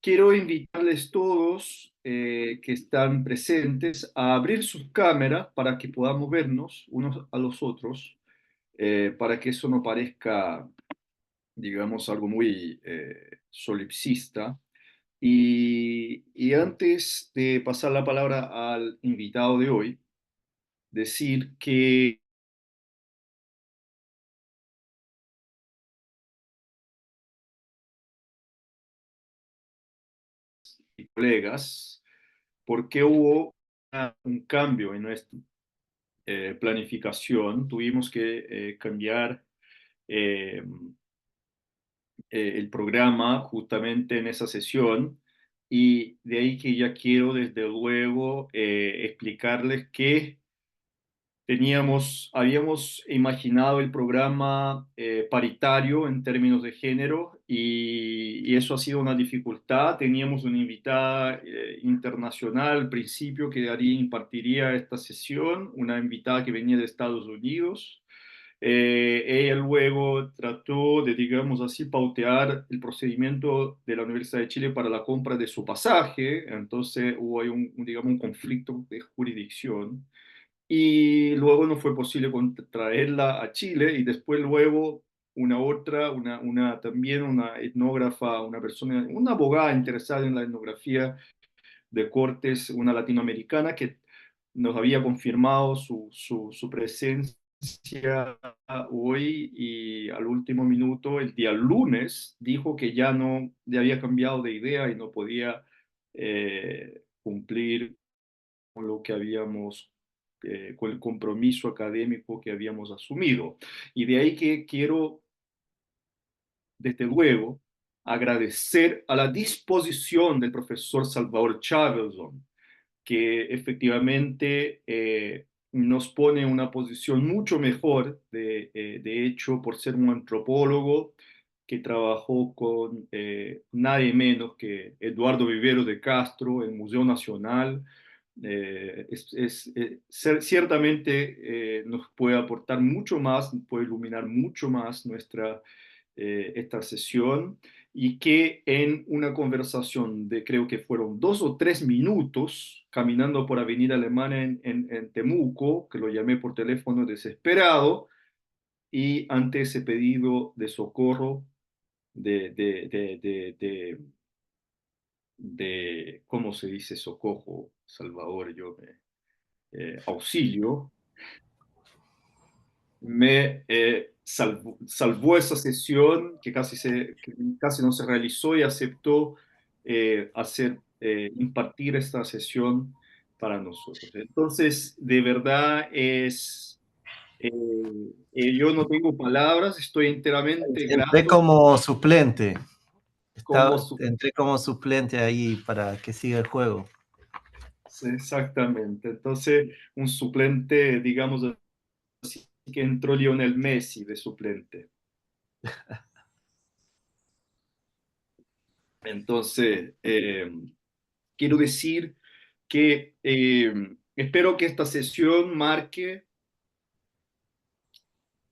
quiero invitarles todos que están presentes a abrir sus cámaras para que podamos vernos unos a los otros, para que eso no parezca, digamos, algo muy solipsista. Y antes de pasar la palabra al invitado de hoy, decir que colegas, porque hubo un cambio en nuestra planificación, tuvimos que cambiar eh, el programa justamente en esa sesión y de ahí que ya quiero desde luego explicarles que habíamos imaginado el programa paritario en términos de género y eso ha sido una dificultad. Teníamos una invitada internacional al principio que impartiría esta sesión, una invitada que venía de Estados Unidos. Ella luego trató de, digamos así, pautear el procedimiento de la Universidad de Chile para la compra de su pasaje, entonces hubo ahí digamos, un conflicto de jurisdicción y luego no fue posible traerla a Chile y después luego también una etnógrafa, una persona, una abogada interesada en la etnografía de Cortes, una latinoamericana que nos había confirmado su presencia hoy y al último minuto, el día lunes, dijo que ya había cambiado de idea y no podía cumplir con lo que con el compromiso académico que habíamos asumido. Y de ahí que quiero, desde luego, agradecer a la disposición del profesor Salvador Chavelson, que efectivamente nos pone en una posición mucho mejor, de hecho, por ser un antropólogo que trabajó con nadie menos que Eduardo Vivero de Castro, el Museo Nacional. Ciertamente nos puede aportar mucho más, puede iluminar mucho más esta sesión y que en una conversación de creo que fueron 2 o 3 minutos caminando por Avenida Alemana en Temuco, que lo llamé por teléfono desesperado y ante ese pedido de socorro, ¿cómo se dice socorro, Salvador? Auxilio, me salvó esa sesión que casi no se realizó y aceptó impartir esta sesión para nosotros. Entonces, de verdad eh, yo no tengo palabras, estoy enteramente Entré grato como suplente. como su... Entré como suplente ahí para que siga el juego. Exactamente. Entonces, un suplente, digamos así, que entró Lionel Messi de suplente. Entonces, quiero decir que espero que esta sesión marque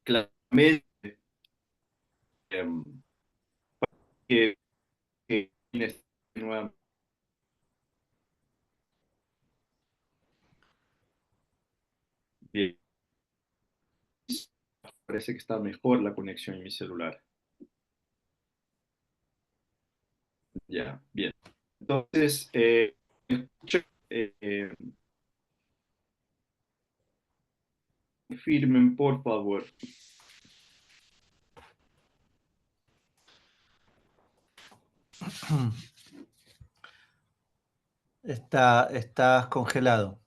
claramente que, que parece que está mejor la conexión en mi celular. Ya, bien. Entonces, eh, firmen, por favor. Estás congelado.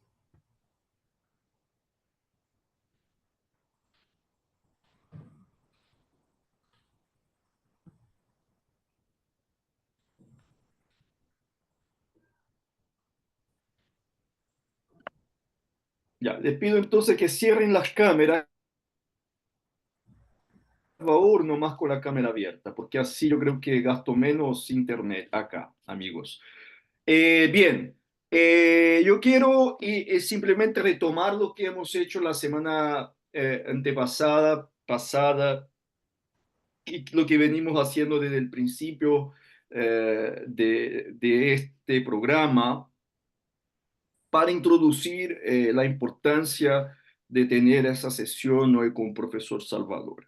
Ya, les pido entonces que cierren las cámaras, por favor, nomás con la cámara abierta, porque así yo creo que gasto menos internet acá, amigos. Bien, yo quiero simplemente retomar lo que hemos hecho la semana antepasada, pasada, y lo que venimos haciendo desde el principio de este programa para introducir la importancia de tener esa sesión hoy con profesor Salvador.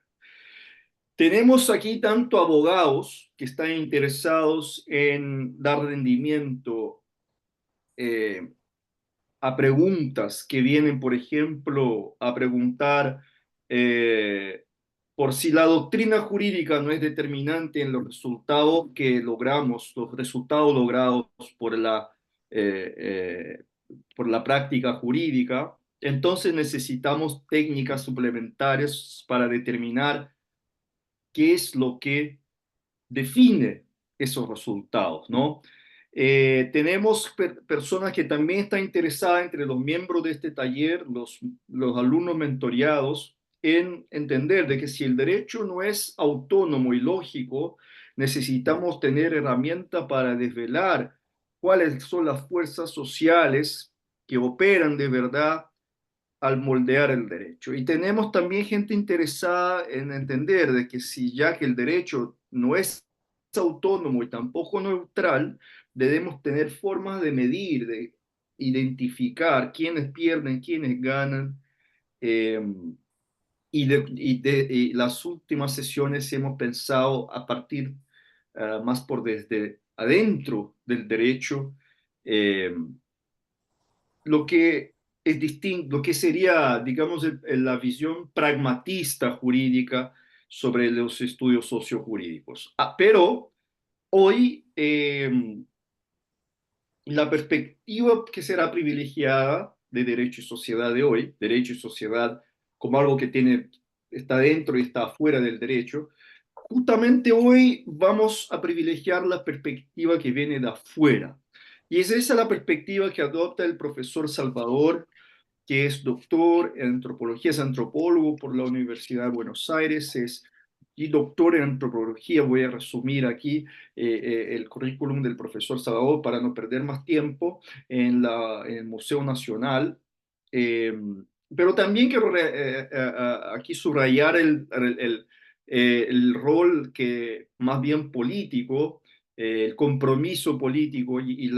Tenemos aquí tanto abogados que están interesados en dar rendimiento eh, a preguntas que vienen, por ejemplo, a preguntar eh, por si la doctrina jurídica no es determinante en los resultados que logramos, los resultados logrados eh, eh, por la práctica jurídica. Entonces necesitamos técnicas suplementarias para determinar qué es lo que define esos resultados, ¿no? Tenemos personas que también están interesadas entre los miembros de este taller, los alumnos mentoreados, en entender de que si el derecho no es autónomo y lógico, necesitamos tener herramientas para desvelar cuáles son las fuerzas sociales que operan de verdad al moldear el derecho. Y tenemos también gente interesada en entender de que si ya que el derecho no es autónomo y tampoco neutral, debemos tener formas de medir, de identificar quiénes pierden, quiénes ganan. eh, y las últimas sesiones hemos pensado a partir más por desde adentro del derecho, eh, lo que es distinto, lo que sería, digamos, la visión pragmatista jurídica sobre los estudios sociojurídicos. Pero hoy la perspectiva que será privilegiada de derecho y sociedad de hoy, derecho y sociedad como algo que tiene, está dentro y está afuera del derecho, justamente hoy vamos a privilegiar la perspectiva que viene de afuera. Y es esa la perspectiva que adopta el profesor Salvador, que es doctor en antropología, es antropólogo por la Universidad de Buenos Aires, y doctor en antropología. Voy a resumir aquí el currículum del profesor Salvador para no perder más tiempo en el Museo Nacional. Eh, pero también quiero aquí subrayar el rol que más bien político, el compromiso político y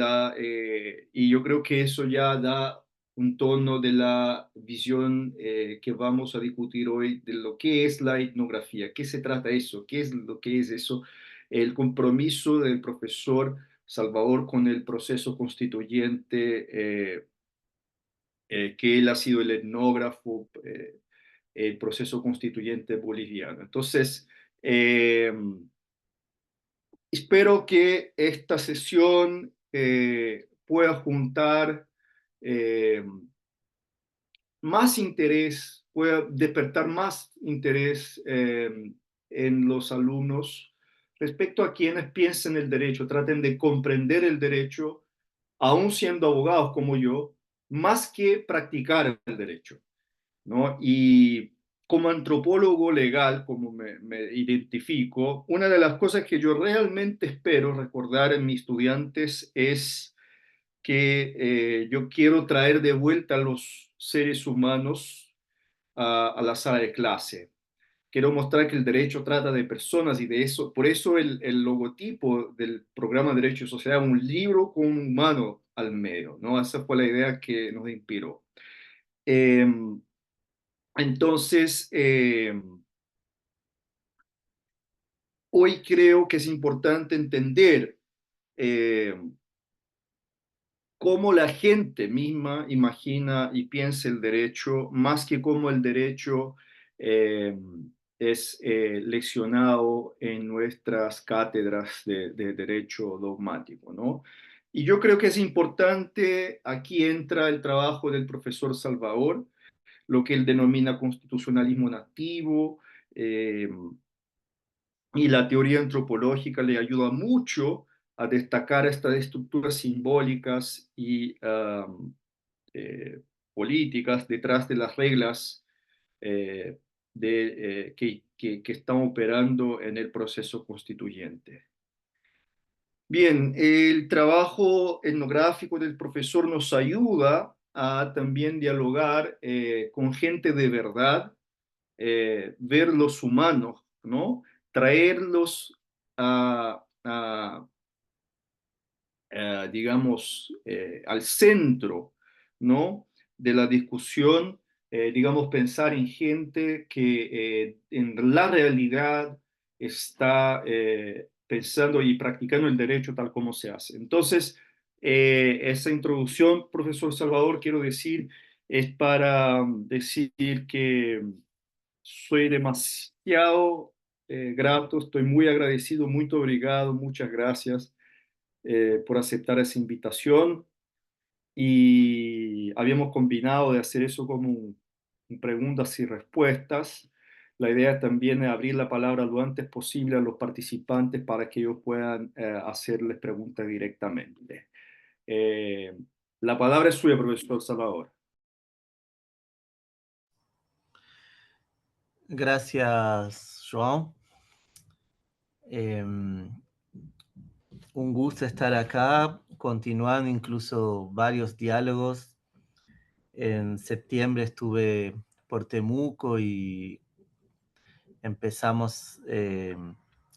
yo creo que eso ya da un tono de la visión que vamos a discutir hoy de lo que es la etnografía, qué se trata eso, qué es lo que es eso, el compromiso del profesor Salvador con el proceso constituyente, que él ha sido el etnógrafo, el proceso constituyente boliviano. Entonces, espero que esta sesión pueda juntar eh, más interés, pueda despertar más interés en los alumnos respecto a quienes piensen el derecho, traten de comprender el derecho, aún siendo abogados como yo, más que practicar el derecho, ¿no? Y como antropólogo legal, como me identifico, una de las cosas que yo realmente espero recordar en mis estudiantes es que yo quiero traer de vuelta a los seres humanos a la sala de clase. Quiero mostrar que el derecho trata de personas y de eso, por eso el logotipo del programa Derecho y Sociedad, un libro con un humano al medio, ¿no? Esa fue la idea que nos inspiró. Eh, entonces, hoy creo que es importante entender eh, cómo la gente misma imagina y piensa el derecho, más que cómo el derecho eh, es leccionado en nuestras cátedras de derecho dogmático, ¿no? Y yo creo que es importante, aquí entra el trabajo del profesor Salvador, lo que él denomina constitucionalismo nativo, y la teoría antropológica le ayuda mucho a destacar estas estructuras simbólicas y eh, políticas detrás de las reglas que están operando en el proceso constituyente. Bien, el trabajo etnográfico del profesor nos ayuda a también dialogar con gente de verdad, ver los humanos, ¿no? Traerlos digamos, al centro, ¿no? De la discusión, digamos, pensar en gente que en la realidad está pensando y practicando el derecho tal como se hace. Entonces, esa introducción, profesor Salvador, quiero decir, es para decir que soy demasiado grato, estoy muy agradecido, muy obrigado, muchas gracias por aceptar esa invitación y habíamos combinado de hacer eso como un preguntas y respuestas. La idea también es abrir la palabra lo antes posible a los participantes para que ellos puedan hacerles preguntas directamente. Eh, la palabra es suya, profesor Salvador. Gracias, João. Un gusto estar acá, continuando incluso varios diálogos. En septiembre estuve por Temuco y empezamos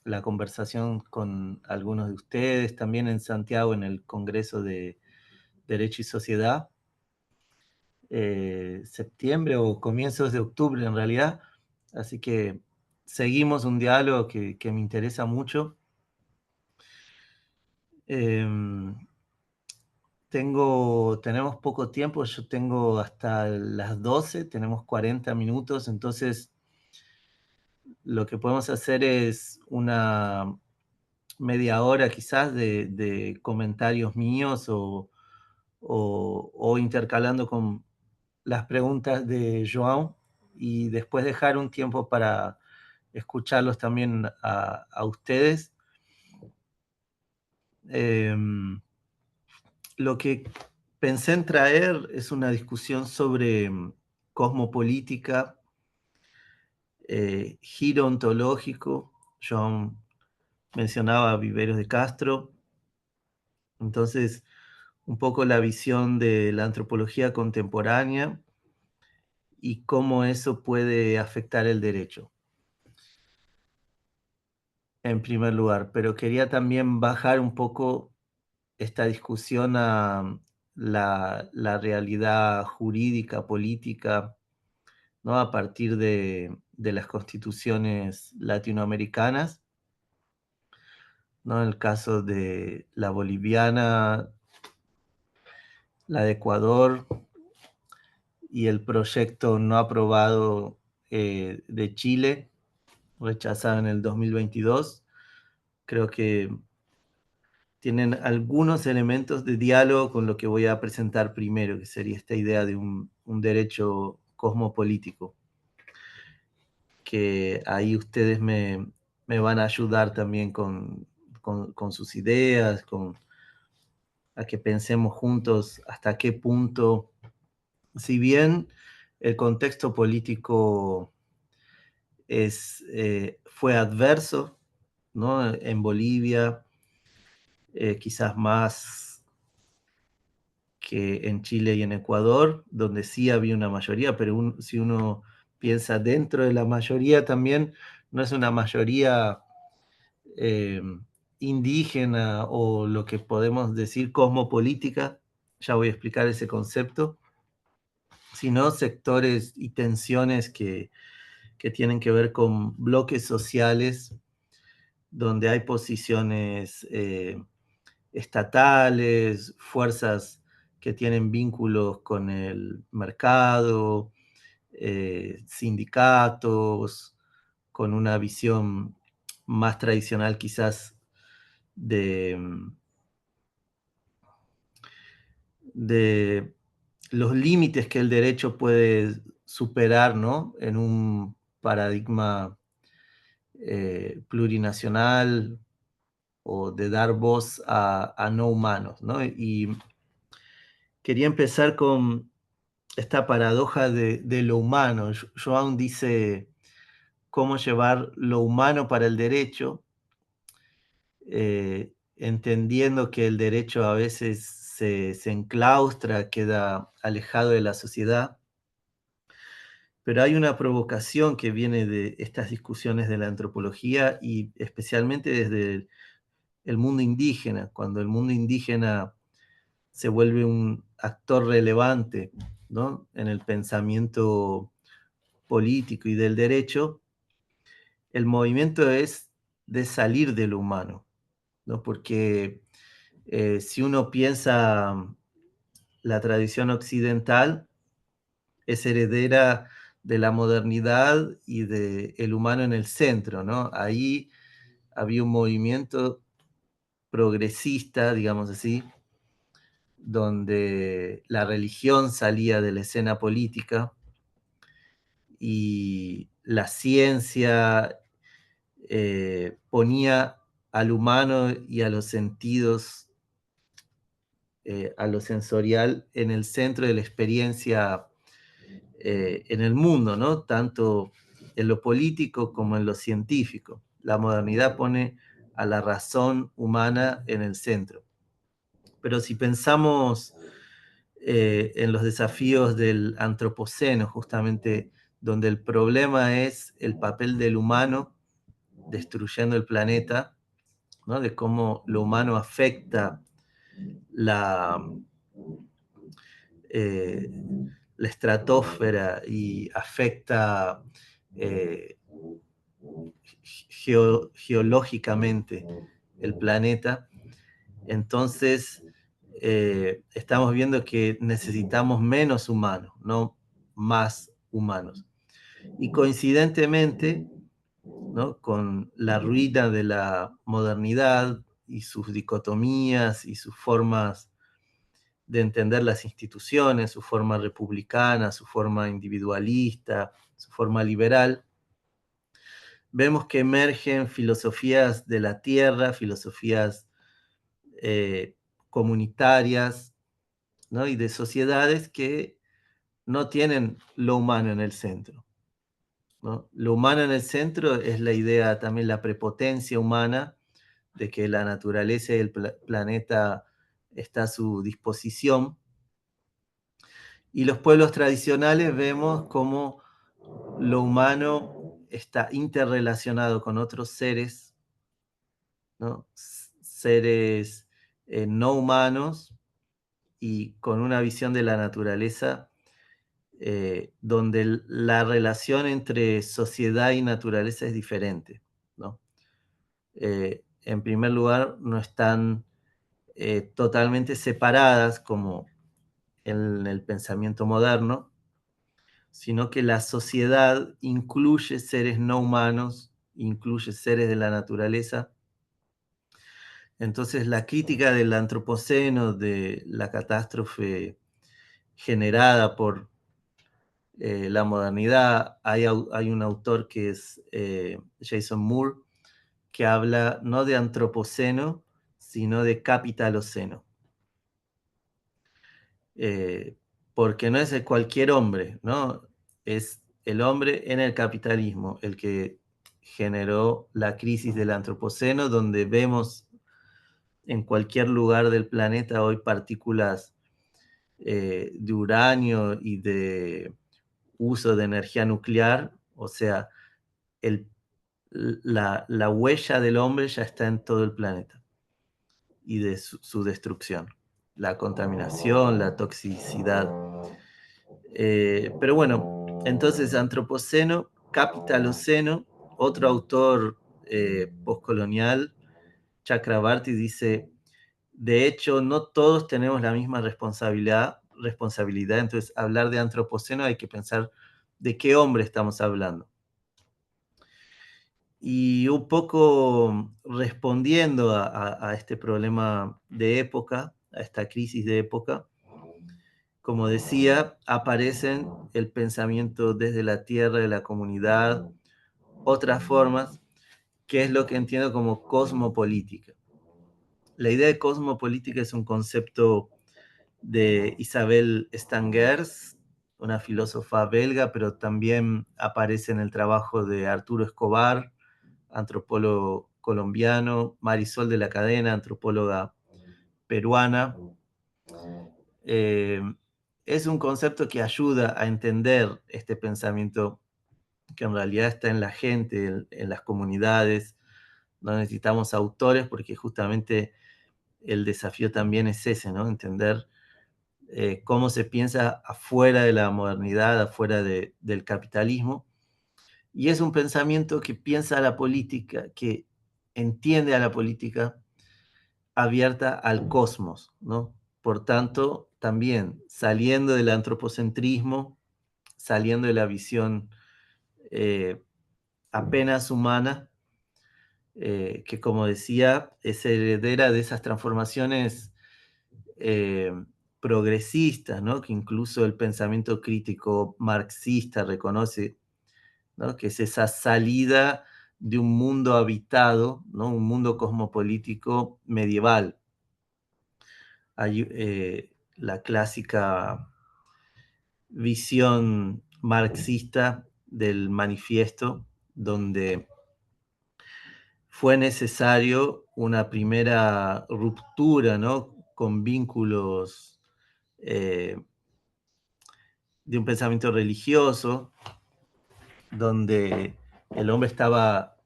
la conversación con algunos de ustedes, también en Santiago, en el Congreso de Derecho y Sociedad, septiembre o comienzos de octubre en realidad. Así que seguimos un diálogo que me interesa mucho. Tenemos poco tiempo, yo tengo hasta las 12, tenemos 40 minutos, entonces lo que podemos hacer es una media hora quizás de comentarios míos o intercalando con las preguntas de João y después dejar un tiempo para escucharlos también a ustedes. Lo que pensé en traer es una discusión sobre cosmopolítica, giro ontológico. John mencionaba a Viveros de Castro. Entonces, un poco la visión de la antropología contemporánea y cómo eso puede afectar el derecho, en primer lugar. Pero quería también bajar un poco esta discusión a la realidad jurídica, política, ¿no? A partir de las constituciones latinoamericanas, ¿no? En el caso de la boliviana, la de Ecuador y el proyecto no aprobado de Chile, rechazado en el 2022. Creo que tienen algunos elementos de diálogo con lo que voy a presentar primero, que sería esta idea de un derecho cosmopolítico, que ahí ustedes me van a ayudar también con sus ideas, a que pensemos juntos hasta qué punto, si bien el contexto político fue adverso, ¿no? En Bolivia, quizás más que en Chile y en Ecuador, donde sí había una mayoría, pero si uno piensa dentro de la mayoría también, no es una mayoría eh, indígena o lo que podemos decir cosmopolítica, ya voy a explicar ese concepto, sino sectores y tensiones que tienen que ver con bloques sociales donde hay posiciones estatales, fuerzas que tienen vínculos con el mercado, sindicatos, con una visión más tradicional quizás de, de los límites que el derecho puede superar, ¿no? En un paradigma plurinacional o de dar voz a no humanos, ¿no? Y quería empezar con esta paradoja de lo humano. Joan dice cómo llevar lo humano para el derecho, entendiendo que el derecho a veces se enclaustra, queda alejado de la sociedad, pero hay una provocación que viene de estas discusiones de la antropología y especialmente desde el mundo indígena, cuando el mundo indígena se vuelve un actor relevante, ¿no?, en el pensamiento político y del derecho, el movimiento es de salir de lo humano, ¿no? Porque si uno piensa la tradición occidental, es heredera de la modernidad y del humano en el centro, ¿no? Ahí había un movimiento progresista, digamos así, donde la religión salía de la escena política y la ciencia ponía al humano y a los sentidos, a lo sensorial, en el centro de la experiencia en el mundo, ¿no? Tanto en lo político como en lo científico. La modernidad pone a la razón humana en el centro. Pero si pensamos en los desafíos del antropoceno, justamente donde el problema es el papel del humano destruyendo el planeta, ¿no?, de cómo lo humano afecta la, eh, la estratosfera y afecta eh, geológicamente el planeta. Entonces, estamos viendo que necesitamos menos humanos, no más humanos. Y coincidentemente, ¿no?, con la ruina de la modernidad y sus dicotomías y sus formas de entender las instituciones, su forma republicana, su forma individualista, su forma liberal, vemos que emergen filosofías de la tierra, filosofías eh, comunitarias, ¿no?, y de sociedades que no tienen lo humano en el centro, ¿no? Lo humano en el centro es la idea, también la prepotencia humana, de que la naturaleza y el planeta está a su disposición. Y los pueblos tradicionales vemos cómo lo humano está interrelacionado con otros seres, ¿no? Seres no humanos y con una visión de la naturaleza donde la relación entre sociedad y naturaleza es diferente, ¿no? En primer lugar, no están totalmente separadas como en el pensamiento moderno, sino que la sociedad incluye seres no humanos, incluye seres de la naturaleza. Entonces, la crítica del antropoceno, de la catástrofe generada por la modernidad, hay un autor que es Jason Moore, que habla no de antropoceno, sino de capitaloceno. Porque no es de cualquier hombre, ¿no? Es el hombre en el capitalismo el que generó la crisis del antropoceno, donde vemos en cualquier lugar del planeta hoy partículas de uranio y de uso de energía nuclear, o sea, el, la huella del hombre ya está en todo el planeta y de su destrucción, la contaminación, la toxicidad. Pero bueno, entonces antropoceno, capitaloceno, otro autor postcolonial, Chakrabarty, dice, de hecho, no todos tenemos la misma responsabilidad, entonces hablar de antropoceno hay que pensar de qué hombre estamos hablando. Y un poco respondiendo a este problema de época, a esta crisis de época, como decía, aparecen el pensamiento desde la tierra, de la comunidad, otras formas, que es lo que entiendo como cosmopolítica. La idea de cosmopolítica es un concepto de Isabel Stangers, una filósofa belga, pero también aparece en el trabajo de Arturo Escobar, antropólogo colombiano, Marisol de la Cadena, antropóloga peruana. Es un concepto que ayuda a entender este pensamiento que en realidad está en la gente, en las comunidades, No necesitamos autores porque justamente el desafío también es ese, ¿no? Entender cómo se piensa afuera de la modernidad, afuera del capitalismo. Y es un pensamiento que piensa a la política, que entiende a la política abierta al cosmos, ¿no? Por tanto, también saliendo del antropocentrismo, saliendo de la visión eh, apenas humana, que como decía, es heredera de esas transformaciones eh, progresistas, ¿no? Que incluso el pensamiento crítico marxista reconoce, ¿no? Que es esa salida de un mundo habitado, ¿no? Un mundo cosmopolítico medieval. Hay la clásica visión marxista del manifiesto, donde fue necesario una primera ruptura, ¿no? Con vínculos eh, de un pensamiento religioso, donde el hombre estaba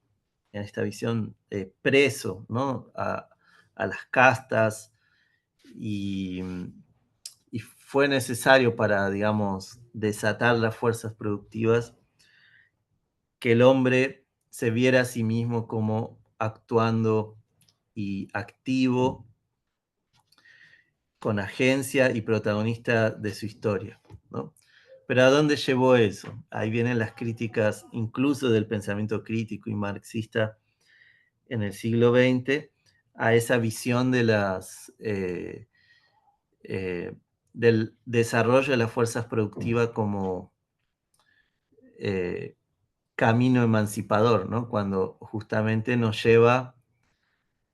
en esta visión preso, ¿no? A las castas y, y fue necesario para, digamos, desatar las fuerzas productivas que el hombre se viera a sí mismo como actuando y activo, con agencia y protagonista de su historia, ¿no? Pero ¿a dónde llevó eso? Ahí vienen las críticas, incluso del pensamiento crítico y marxista en el siglo XX, a esa visión de del desarrollo de las fuerzas productivas como eh, camino emancipador, ¿no? Cuando justamente nos lleva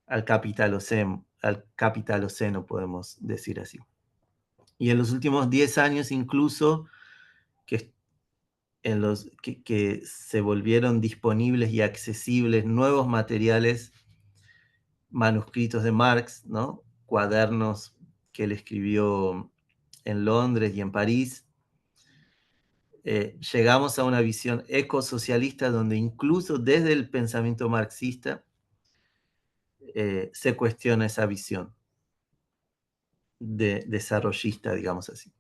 al capitaloceno, podemos decir así. Y en los últimos 10 años incluso, que, que se volvieron disponibles y accesibles nuevos materiales, manuscritos de Marx, ¿no? Cuadernos que él escribió en Londres y en París. Llegamos a una visión ecosocialista donde incluso desde el pensamiento marxista se cuestiona esa visión desarrollista, digamos así.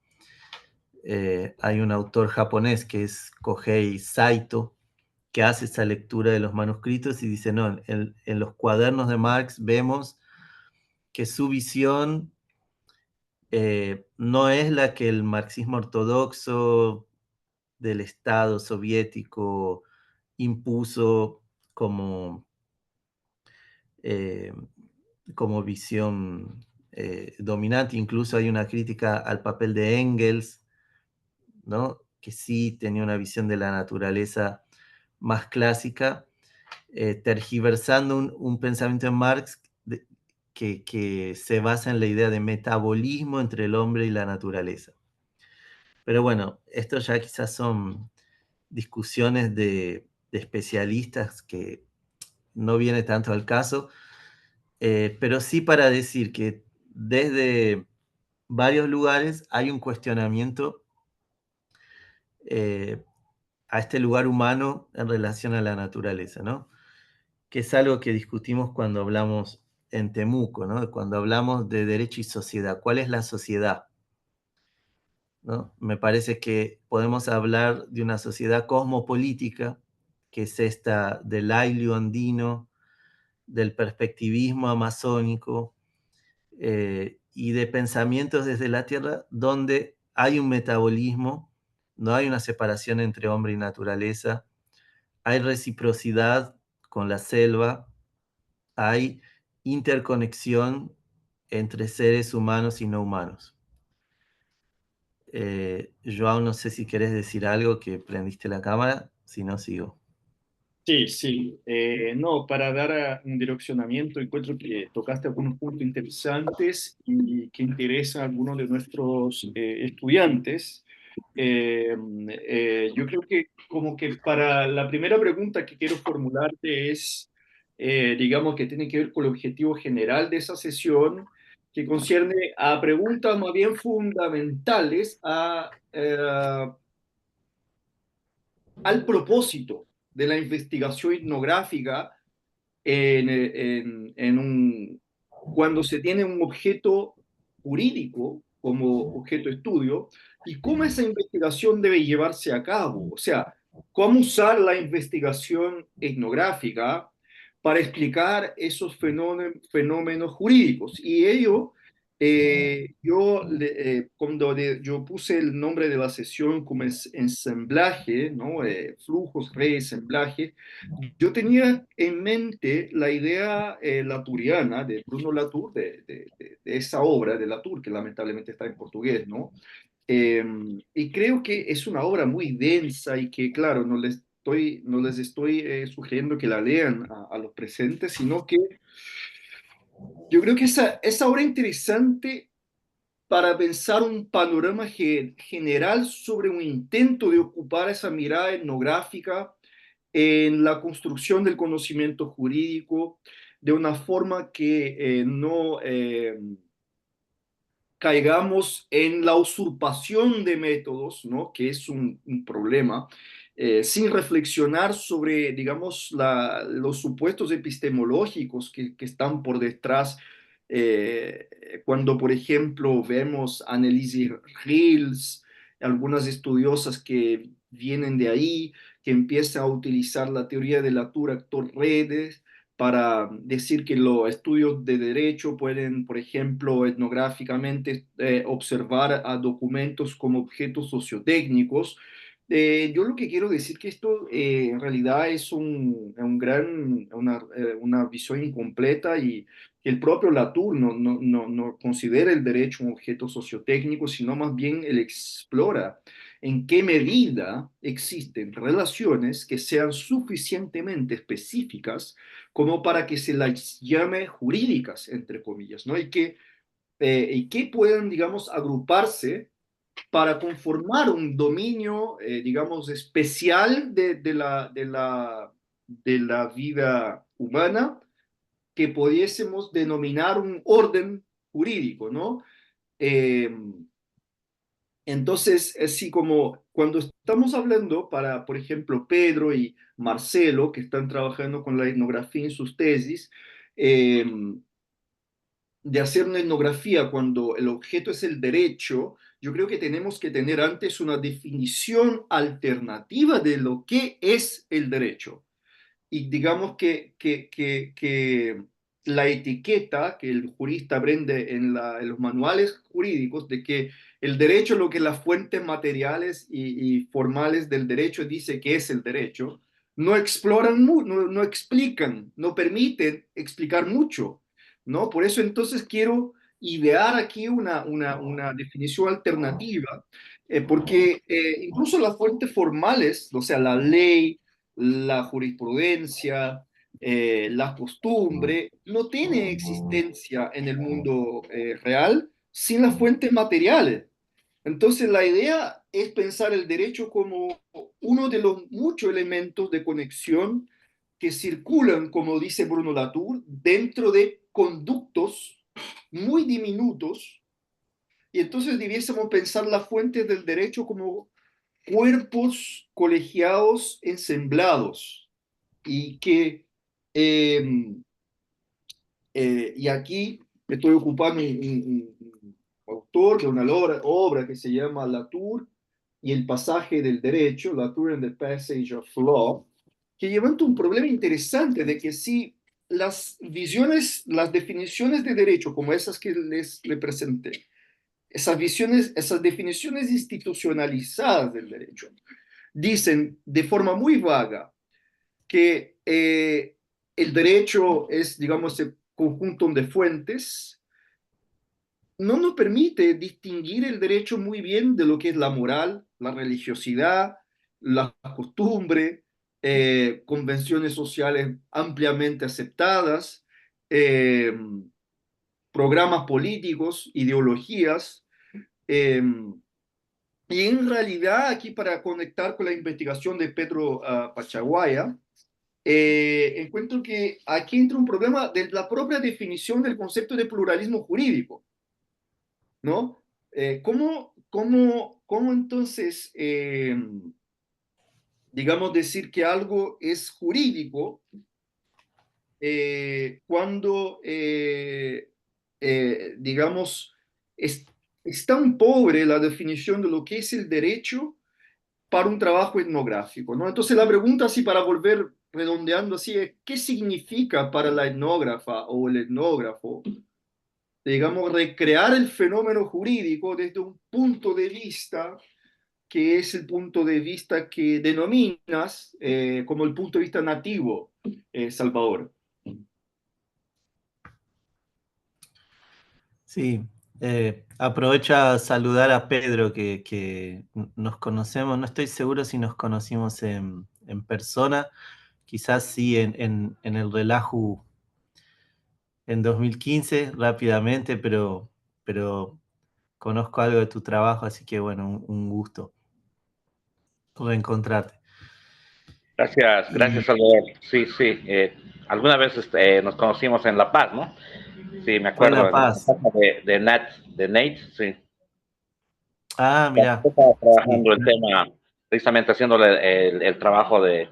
Hay un autor japonés que es Kohei Saito, que hace esa lectura de los manuscritos y dice, no, en los cuadernos de Marx vemos que su visión no es la que el marxismo ortodoxo del Estado soviético impuso como, eh, como visión dominante. Incluso hay una crítica al papel de Engels, ¿no? Que sí tenía una visión de la naturaleza más clásica, tergiversando un pensamiento en Marx que se basa en la idea de metabolismo entre el hombre y la naturaleza. Pero bueno, esto ya quizás son discusiones de especialistas que no viene tanto al caso, pero sí para decir que desde varios lugares hay un cuestionamiento eh, a este lugar humano en relación a la naturaleza, ¿no? Que es algo que discutimos cuando hablamos en Temuco, ¿no? Cuando hablamos de derecho y sociedad. ¿Cuál es la sociedad? ¿No? Me parece que podemos hablar de una sociedad cosmopolítica, que es esta del ailio andino, del perspectivismo amazónico y de pensamientos desde la Tierra, donde hay un metabolismo, no hay una separación entre hombre y naturaleza, hay reciprocidad con la selva, hay interconexión entre seres humanos y no humanos. Joao, no sé si querés decir algo, que prendiste la cámara, si no sigo. Sí, sí. No, para dar un direccionamiento, encuentro que tocaste algunos puntos interesantes y que interesan a algunos de nuestros estudiantes. Yo creo que como que para la primera pregunta que quiero formularte es, digamos, que tiene que ver con el objetivo general de esa sesión, que concierne a preguntas más bien fundamentales al propósito de la investigación etnográfica cuando se tiene un objeto jurídico como objeto de estudio y cómo esa investigación debe llevarse a cabo. O sea, cómo usar la investigación etnográfica para explicar esos fenómenos jurídicos. Y ello, yo puse el nombre de la sesión como ensamblaje, ¿no? Flujos, reensamblaje. Yo tenía en mente la idea laturiana de Bruno Latour, de esa obra de Latour, que lamentablemente está en portugués, ¿no? Eh, y creo que es una obra muy densa y que, claro, no les estoy sugiriendo que la lean a los presentes, sino que yo creo que esa obra interesante para pensar un panorama general sobre un intento de ocupar esa mirada etnográfica en la construcción del conocimiento jurídico de una forma que no caigamos en la usurpación de métodos, ¿no? Que es un problema, sin reflexionar sobre, digamos, los supuestos epistemológicos que están por detrás. Cuando, por ejemplo, vemos a Anneliese Hills, algunas estudiosas que vienen de ahí, que empiezan a utilizar la teoría de Latour-Actor-Redes, para decir que los estudios de derecho pueden, por ejemplo, etnográficamente observar a documentos como objetos sociotécnicos. Yo lo que quiero decir que esto en realidad es una visión incompleta y que el propio Latour no considera el derecho un objeto sociotécnico, sino más bien él explora en qué medida existen relaciones que sean suficientemente específicas como para que se las llame jurídicas, entre comillas, ¿no? Y que puedan, digamos, agruparse para conformar un dominio, digamos, especial de la vida humana que pudiésemos denominar un orden jurídico, ¿no? Eh, entonces, así como cuando estamos hablando para, por ejemplo, Pedro y Marcelo, que están trabajando con la etnografía en sus tesis, eh, de hacer una etnografía cuando el objeto es el derecho, yo creo que tenemos que tener antes una definición alternativa de lo que es el derecho y digamos que la etiqueta que el jurista aprende en los manuales jurídicos de que el derecho, lo que las fuentes materiales y formales del derecho dice que es el derecho, no exploran, no explican, no permiten explicar mucho, ¿no? Por eso entonces quiero idear aquí una definición alternativa, porque incluso las fuentes formales, o sea, la ley, la jurisprudencia, la costumbre, no tiene existencia en el mundo real sin las fuentes materiales. Entonces, la idea es pensar el derecho como uno de los muchos elementos de conexión que circulan, como dice Bruno Latour, dentro de conductos muy diminutos. Y entonces debiésemos pensar las fuentes del derecho como cuerpos colegiados ensamblados y que, eh, y aquí estoy ocupando un autor de una obra que se llama Latour y el pasaje del derecho, Latour and the Passage of Law, que levanta un problema interesante de que si las visiones, las definiciones de derecho, como esas que le presenté, esas visiones, esas definiciones institucionalizadas del derecho, dicen de forma muy vaga que el derecho es, digamos, el conjunto de fuentes, no nos permite distinguir el derecho muy bien de lo que es la moral, la religiosidad, la costumbre, convenciones sociales ampliamente aceptadas, eh, programas políticos, ideologías. Y en realidad, aquí para conectar con la investigación de Pedro Pachaguaya, encuentro que aquí entra un problema de la propia definición del concepto de pluralismo jurídico, ¿no? ¿Cómo entonces, digamos, decir que algo es jurídico cuando, digamos, es tan pobre la definición de lo que es el derecho para un trabajo etnográfico, ¿no? Entonces la pregunta así para volver redondeando así es, ¿qué significa para la etnógrafa o el etnógrafo, digamos, recrear el fenómeno jurídico desde un punto de vista que es el punto de vista que denominas como el punto de vista nativo, Salvador? Sí, aprovecho a saludar a Pedro, que nos conocemos, no estoy seguro si nos conocimos en persona, quizás sí en el Relaju en 2015 rápidamente, pero conozco algo de tu trabajo, así que bueno, un gusto reencontrarte. Gracias, Y gracias Salvador. Sí, sí. Alguna vez nos conocimos en La Paz, ¿no? Sí, me fue en acuerdo, La en la Paz. casa de Nate, sí. Ah, Yo mira, estaba sí, trabajando el tema, precisamente haciéndole el trabajo de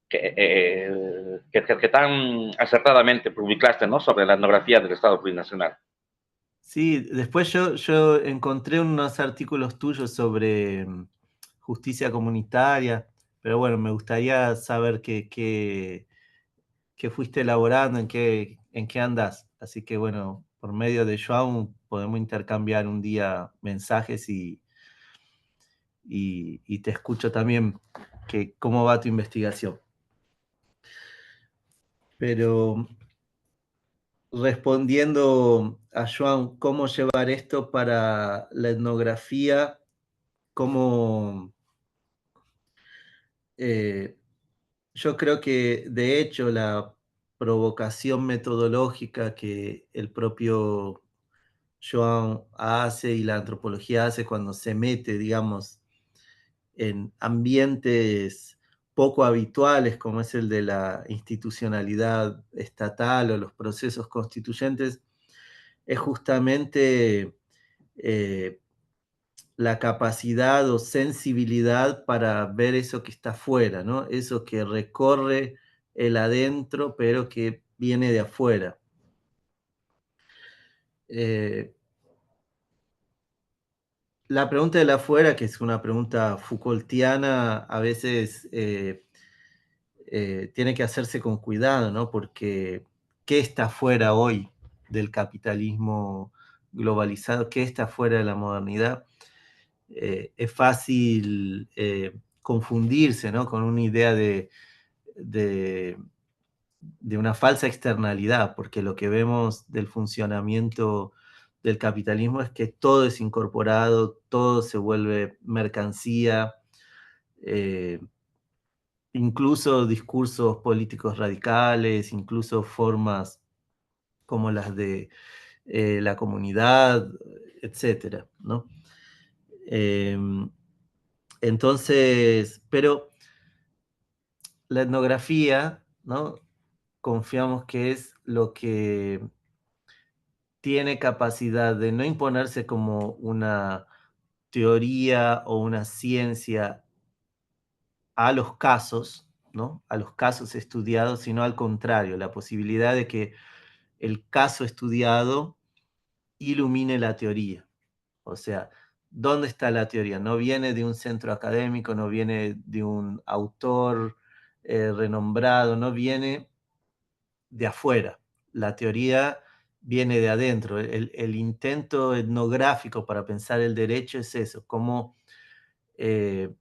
que tan acertadamente publicaste, ¿no? Sobre la etnografía del Estado plurinacional. sí, después yo encontré unos artículos tuyos sobre justicia comunitaria, pero bueno, me gustaría saber qué fuiste elaborando, en qué andas. Así que bueno, por medio de Joan podemos intercambiar un día mensajes y te escucho también cómo va tu investigación. Pero respondiendo a Joan, ¿cómo llevar esto para la etnografía? ¿Cómo, yo creo que de hecho la provocación metodológica que el propio Joan hace y la antropología hace cuando se mete, digamos, en ambientes poco habituales como es el de la institucionalidad estatal o los procesos constituyentes, es justamente eh, la capacidad o sensibilidad para ver eso que está afuera, ¿no? Eso que recorre el adentro, pero que viene de afuera. Eh, la pregunta del afuera, que es una pregunta Foucaultiana, a veces tiene que hacerse con cuidado, ¿no? Porque ¿qué está fuera hoy del capitalismo globalizado? ¿Qué está fuera de la modernidad? Es fácil confundirse, ¿no? Con una idea de, de una falsa externalidad, porque lo que vemos del funcionamiento del capitalismo es que todo es incorporado, todo se vuelve mercancía, eh, incluso discursos políticos radicales, incluso formas como las de la comunidad, etcétera, ¿no? Eh, entonces, pero la etnografía, ¿no? Confiamos que es lo que tiene capacidad de no imponerse como una teoría o una ciencia a los casos, ¿no? A los casos estudiados, sino al contrario, la posibilidad de que el caso estudiado ilumine la teoría. O sea, ¿dónde está la teoría? No viene de un centro académico, no viene de un autor renombrado, no viene de afuera. La teoría viene de adentro. El intento etnográfico para pensar el derecho es eso, cómo eh,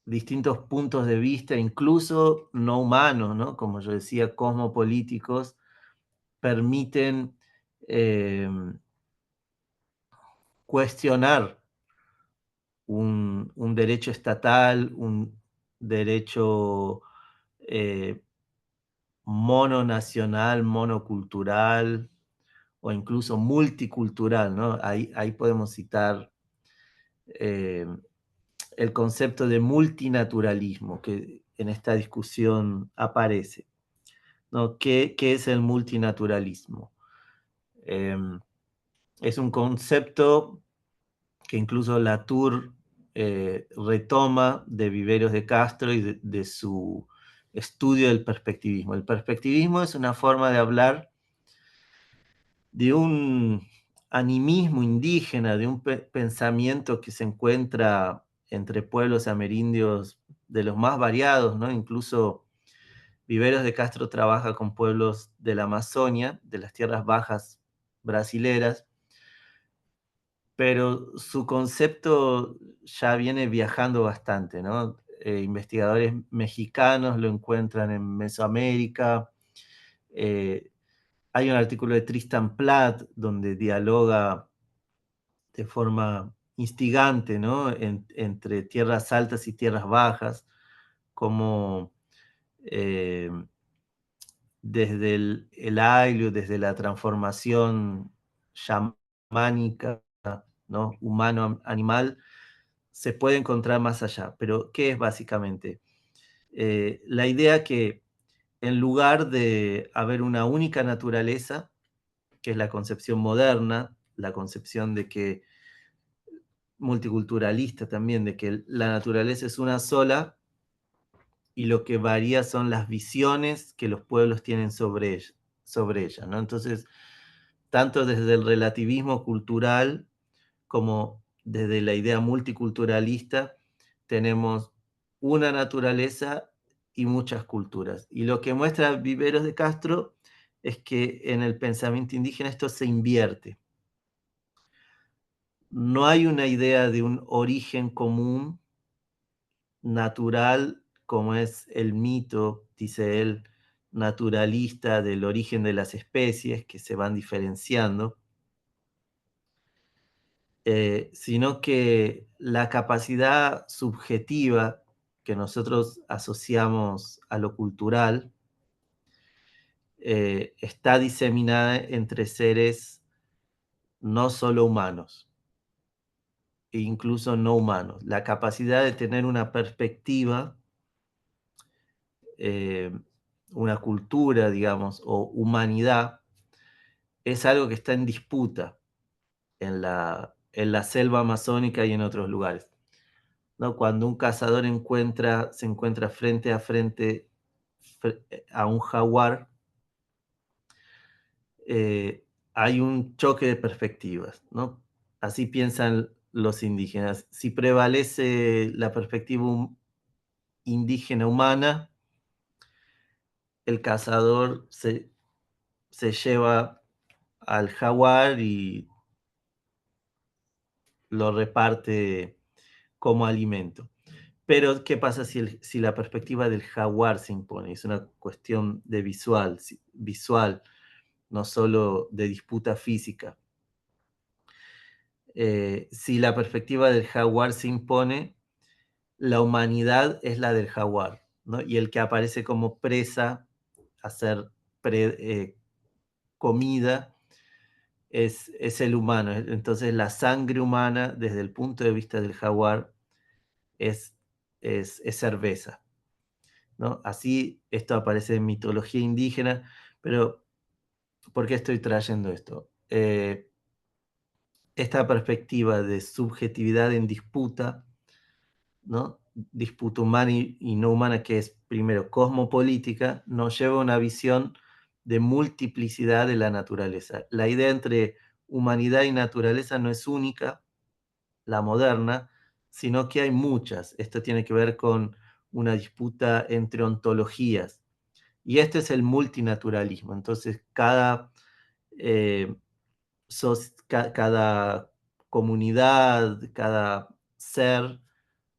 distintos puntos de vista, incluso no humanos, ¿no? Como yo decía, cosmopolíticos, permiten eh, cuestionar un derecho estatal, un derecho eh, mononacional, monocultural o incluso multicultural, ¿no? Ahí podemos citar eh, el concepto de multinaturalismo que en esta discusión aparece, ¿no? ¿Qué es el multinaturalismo? Eh, es un concepto que incluso Latour retoma de Viveros de Castro y de su estudio del perspectivismo. El perspectivismo es una forma de hablar de un animismo indígena, de un pensamiento que se encuentra entre pueblos amerindios de los más variados, ¿no? Incluso Viveros de Castro trabaja con pueblos de la Amazonia, de las tierras bajas brasileras, pero su concepto ya viene viajando bastante, ¿no? Investigadores mexicanos lo encuentran en Mesoamérica. Hay un artículo de Tristan Platt donde dialoga de forma instigante, ¿no? Entre tierras altas y tierras bajas, como desde el Ailio, desde la transformación chamánica, ¿no? Humano-animal, se puede encontrar más allá. Pero, ¿qué es básicamente? La idea que en lugar de haber una única naturaleza, que es la concepción moderna, la concepción de que multiculturalista también, de que la naturaleza es una sola y lo que varía son las visiones que los pueblos tienen sobre ella, ¿no? Entonces, tanto desde el relativismo cultural como desde la idea multiculturalista, tenemos una naturaleza y muchas culturas. Y lo que muestra Viveros de Castro es que en el pensamiento indígena esto se invierte. No hay una idea de un origen común natural como es el mito, dice él, naturalista del origen de las especies que se van diferenciando, sino que la capacidad subjetiva que nosotros asociamos a lo cultural está diseminada entre seres no solo humanos, e incluso no humanos. La capacidad de tener una perspectiva, una cultura, digamos, o humanidad, es algo que está en disputa en la selva amazónica y en otros lugares, ¿no? Cuando un cazador se encuentra frente a frente a un jaguar, hay un choque de perspectivas, ¿no? Así piensan los indígenas. Si prevalece la perspectiva indígena humana, el cazador se lleva al jaguar y lo reparte como alimento. Pero, ¿qué pasa si la perspectiva del jaguar se impone? Es una cuestión de visual, no solo de disputa física. Si la perspectiva del jaguar se impone, la humanidad es la del jaguar, ¿no? Y el que aparece como presa a ser comida es el humano. Entonces, la sangre humana, desde el punto de vista del jaguar, es cerveza, ¿no? Así esto aparece en mitología indígena, pero ¿por qué estoy trayendo esto? Esta perspectiva de subjetividad en disputa, ¿no? Disputa humana y no humana, que es primero cosmopolítica, nos lleva a una visión de multiplicidad de la naturaleza. La idea entre humanidad y naturaleza no es única, la moderna, sino que hay muchas. Esto tiene que ver con una disputa entre ontologías. Y este es el multinaturalismo. Entonces, eh, cada comunidad, cada ser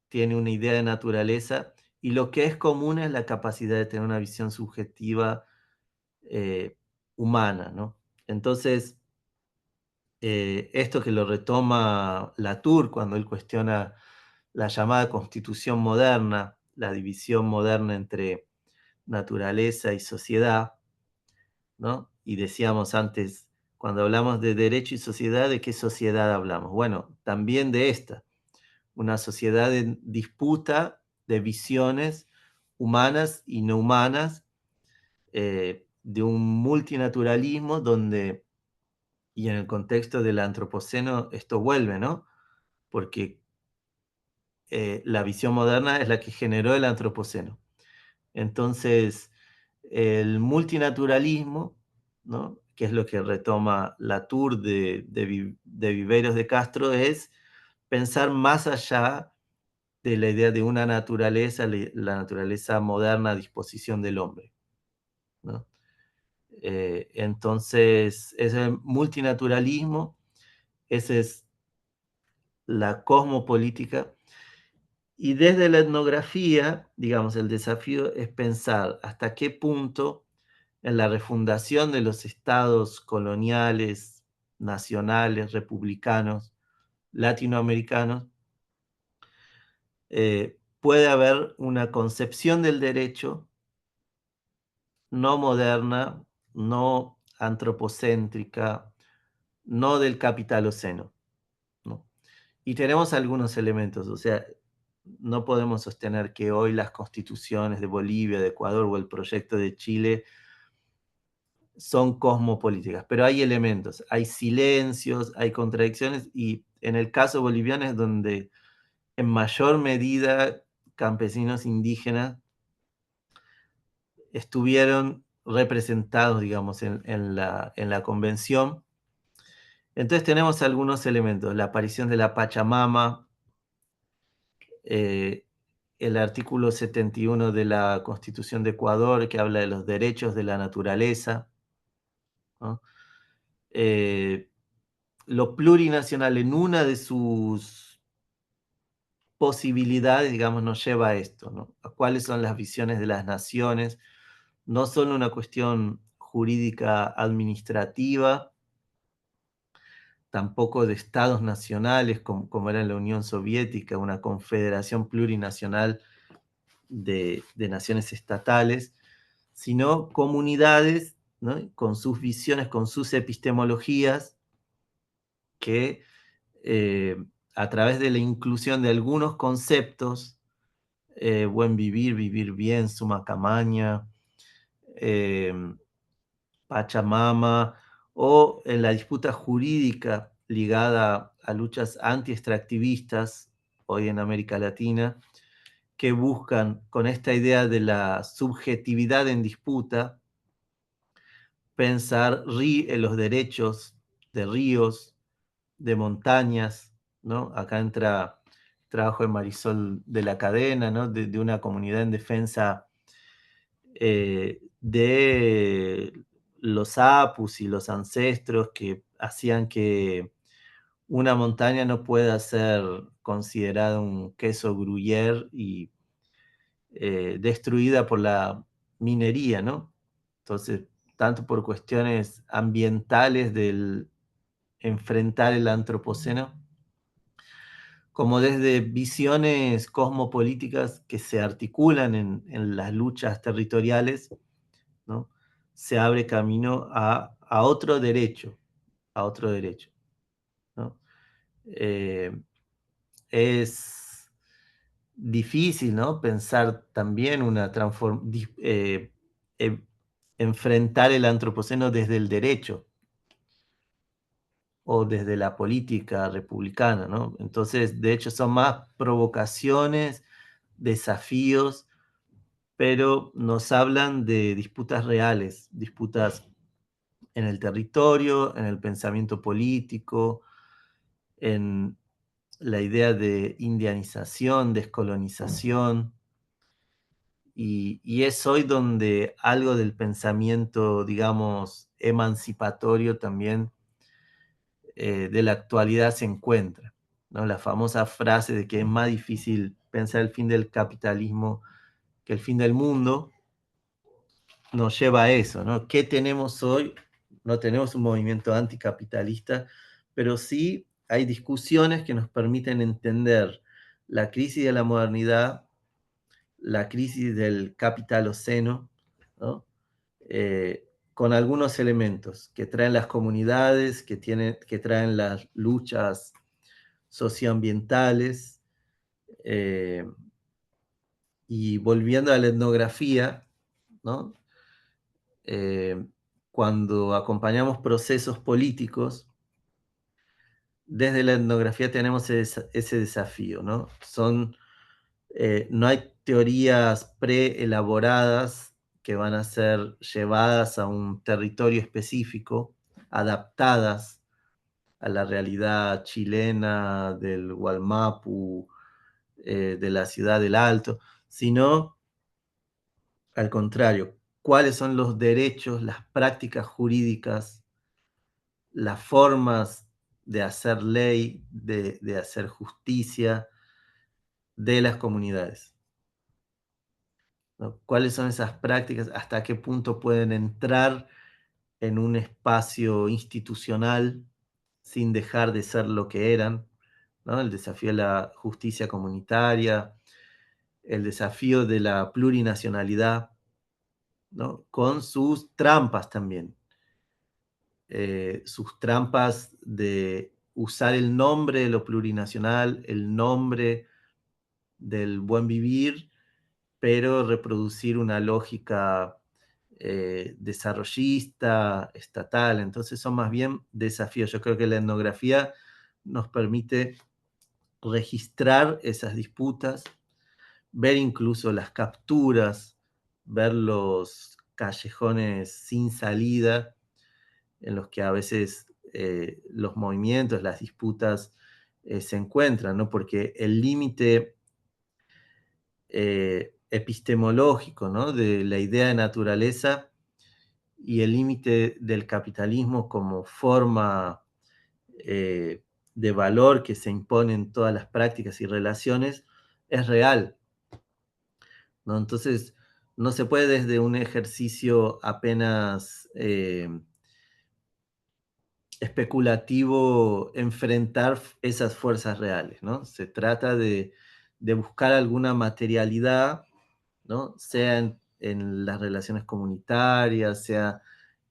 tiene una idea de naturaleza y lo que es común es la capacidad de tener una visión subjetiva humana, ¿no? Entonces, esto que lo retoma Latour cuando él cuestiona la llamada constitución moderna, la división moderna entre naturaleza y sociedad, ¿no? Y decíamos antes, cuando hablamos de derecho y sociedad, ¿de qué sociedad hablamos? Bueno, también de esta, una sociedad en disputa de visiones humanas y no humanas, de un multinaturalismo donde, y en el contexto del antropoceno, esto vuelve, ¿no? Porque la visión moderna es la que generó el antropoceno. Entonces, el multinaturalismo, ¿no?, que es lo que retoma Latour de Viveros de Castro, es pensar más allá de la idea de una naturaleza, la naturaleza moderna a disposición del hombre, ¿no? Entonces, ese multinaturalismo, esa es la cosmopolítica. Y desde la etnografía, digamos, el desafío es pensar hasta qué punto en la refundación de los estados coloniales, nacionales, republicanos, latinoamericanos, puede haber una concepción del derecho no moderna, no antropocéntrica, no del capitaloceno, ¿no? Y tenemos algunos elementos, o sea, no podemos sostener que hoy las constituciones de Bolivia, de Ecuador o el proyecto de Chile son cosmopolíticas, pero hay elementos, hay silencios, hay contradicciones, y en el caso boliviano es donde en mayor medida campesinos indígenas estuvieron representados, digamos, en la convención. Entonces tenemos algunos elementos, la aparición de la Pachamama, el artículo 71 de la Constitución de Ecuador, que habla de los derechos de la naturaleza, ¿no? Lo plurinacional en una de sus posibilidades, digamos, nos lleva a esto, ¿no? A cuáles son las visiones de las naciones, no solo una cuestión jurídica administrativa, tampoco de estados nacionales como era en la Unión Soviética, una confederación plurinacional de naciones estatales, sino comunidades, ¿no?, con sus visiones, con sus epistemologías, que a través de la inclusión de algunos conceptos, buen vivir, vivir bien, suma camaña, Pachamama, o en la disputa jurídica ligada a luchas anti-extractivistas hoy en América Latina, que buscan con esta idea de la subjetividad en disputa, pensar en los derechos de ríos, de montañas, ¿no? Acá entra trabajo de Marisol de la Cadena, ¿no?, de una comunidad en defensa de los apus y los ancestros que hacían que una montaña no pueda ser considerada un queso gruyère y destruida por la minería, ¿no? Entonces, tanto por cuestiones ambientales del enfrentar el antropoceno, como desde visiones cosmopolíticas que se articulan en las luchas territoriales, ¿no?, se abre camino a otro derecho, ¿no? Es difícil, ¿no?, pensar también enfrentar el antropoceno desde el derecho o desde la política republicana, ¿no? Entonces, de hecho, son más provocaciones, desafíos, pero nos hablan de disputas reales, disputas en el territorio, en el pensamiento político, en la idea de indianización, descolonización, y es hoy donde algo del pensamiento, digamos, emancipatorio también de la actualidad se encuentra, ¿no? La famosa frase de que es más difícil pensar el fin del capitalismo que el fin del mundo, nos lleva a eso, ¿no? ¿Qué tenemos hoy? No tenemos un movimiento anticapitalista, pero sí hay discusiones que nos permiten entender la crisis de la modernidad, la crisis del capitaloceno, ¿no? Con algunos elementos que traen las comunidades, que traen las luchas socioambientales, y volviendo a la etnografía, ¿no? Cuando acompañamos procesos políticos, desde la etnografía tenemos ese desafío, ¿no? No hay teorías preelaboradas que van a ser llevadas a un territorio específico, adaptadas a la realidad chilena del Gualmapu, de la ciudad del Alto, sino al contrario, cuáles son los derechos, las prácticas jurídicas, las formas de hacer ley, de hacer justicia de las comunidades, ¿no? ¿Cuáles son esas prácticas? ¿Hasta qué punto pueden entrar en un espacio institucional sin dejar de ser lo que eran, ¿no? El desafío de la justicia comunitaria, el desafío de la plurinacionalidad, ¿no? Con sus trampas también. Sus trampas de usar el nombre de lo plurinacional, el nombre del buen vivir, pero reproducir una lógica desarrollista, estatal. Entonces son más bien desafíos. Yo creo que la etnografía nos permite registrar esas disputas, ver incluso las capturas, ver los callejones sin salida en los que a veces los movimientos, las disputas se encuentran, ¿no? Porque el límite epistemológico, ¿no? De la idea de naturaleza y el límite del capitalismo como forma de valor que se impone en todas las prácticas y relaciones es real, ¿no? Entonces, no se puede desde un ejercicio apenas especulativo enfrentar esas fuerzas reales, ¿no? Se trata de buscar alguna materialidad, ¿no? Sea en las relaciones comunitarias, sea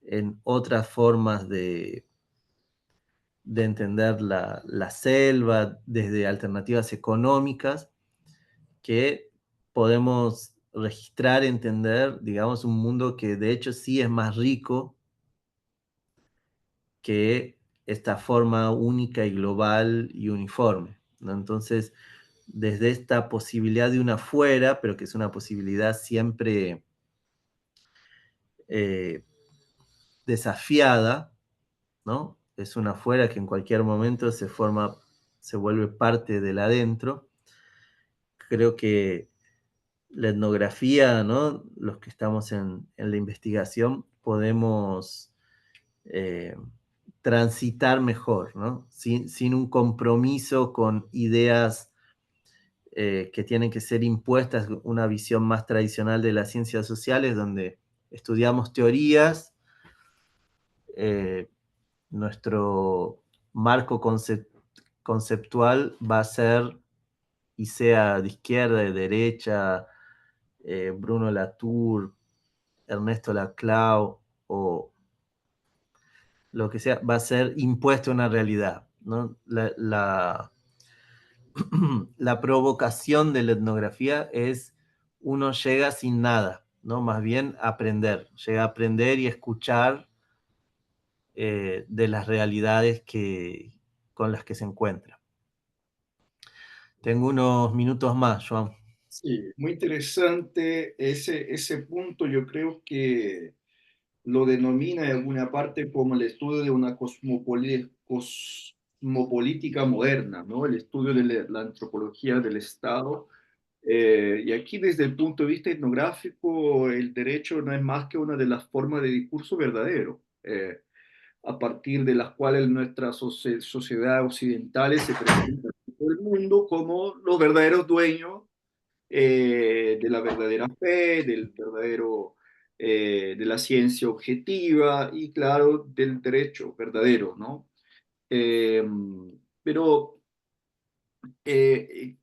en otras formas de entender la selva, desde alternativas económicas, que podemos registrar, entender, digamos, un mundo que de hecho sí es más rico que esta forma única y global y uniforme, ¿no? Entonces, desde esta posibilidad de una fuera, pero que es una posibilidad siempre eh, desafiada, ¿no? Es una fuera que en cualquier momento se vuelve parte del adentro. Creo que la etnografía, ¿no? Los que estamos en la investigación, podemos eh, transitar mejor, ¿no? Sin un compromiso con ideas que tienen que ser impuestas, una visión más tradicional de las ciencias sociales, donde estudiamos teorías, nuestro marco conceptual va a ser, y sea de izquierda, de derecha, Bruno Latour, Ernesto Laclau o lo que sea, va a ser impuesto a una realidad, ¿no? La provocación de la etnografía es uno llega sin nada, ¿no? Más bien aprender, llega a aprender y escuchar de las realidades con las que se encuentra. Tengo unos minutos más, Joan. Sí, muy interesante ese punto. Yo creo que lo denomina en alguna parte como el estudio de una cosmopolítica moderna, ¿no? El estudio de la antropología del Estado. Y aquí desde el punto de vista etnográfico, el derecho no es más que una de las formas de discurso verdadero, a partir de las cuales nuestras sociedades occidentales se presentan a todo el mundo como los verdaderos dueños de la verdadera fe, del verdadero, de la ciencia objetiva y, claro, del derecho verdadero, ¿no? Eh, pero eh,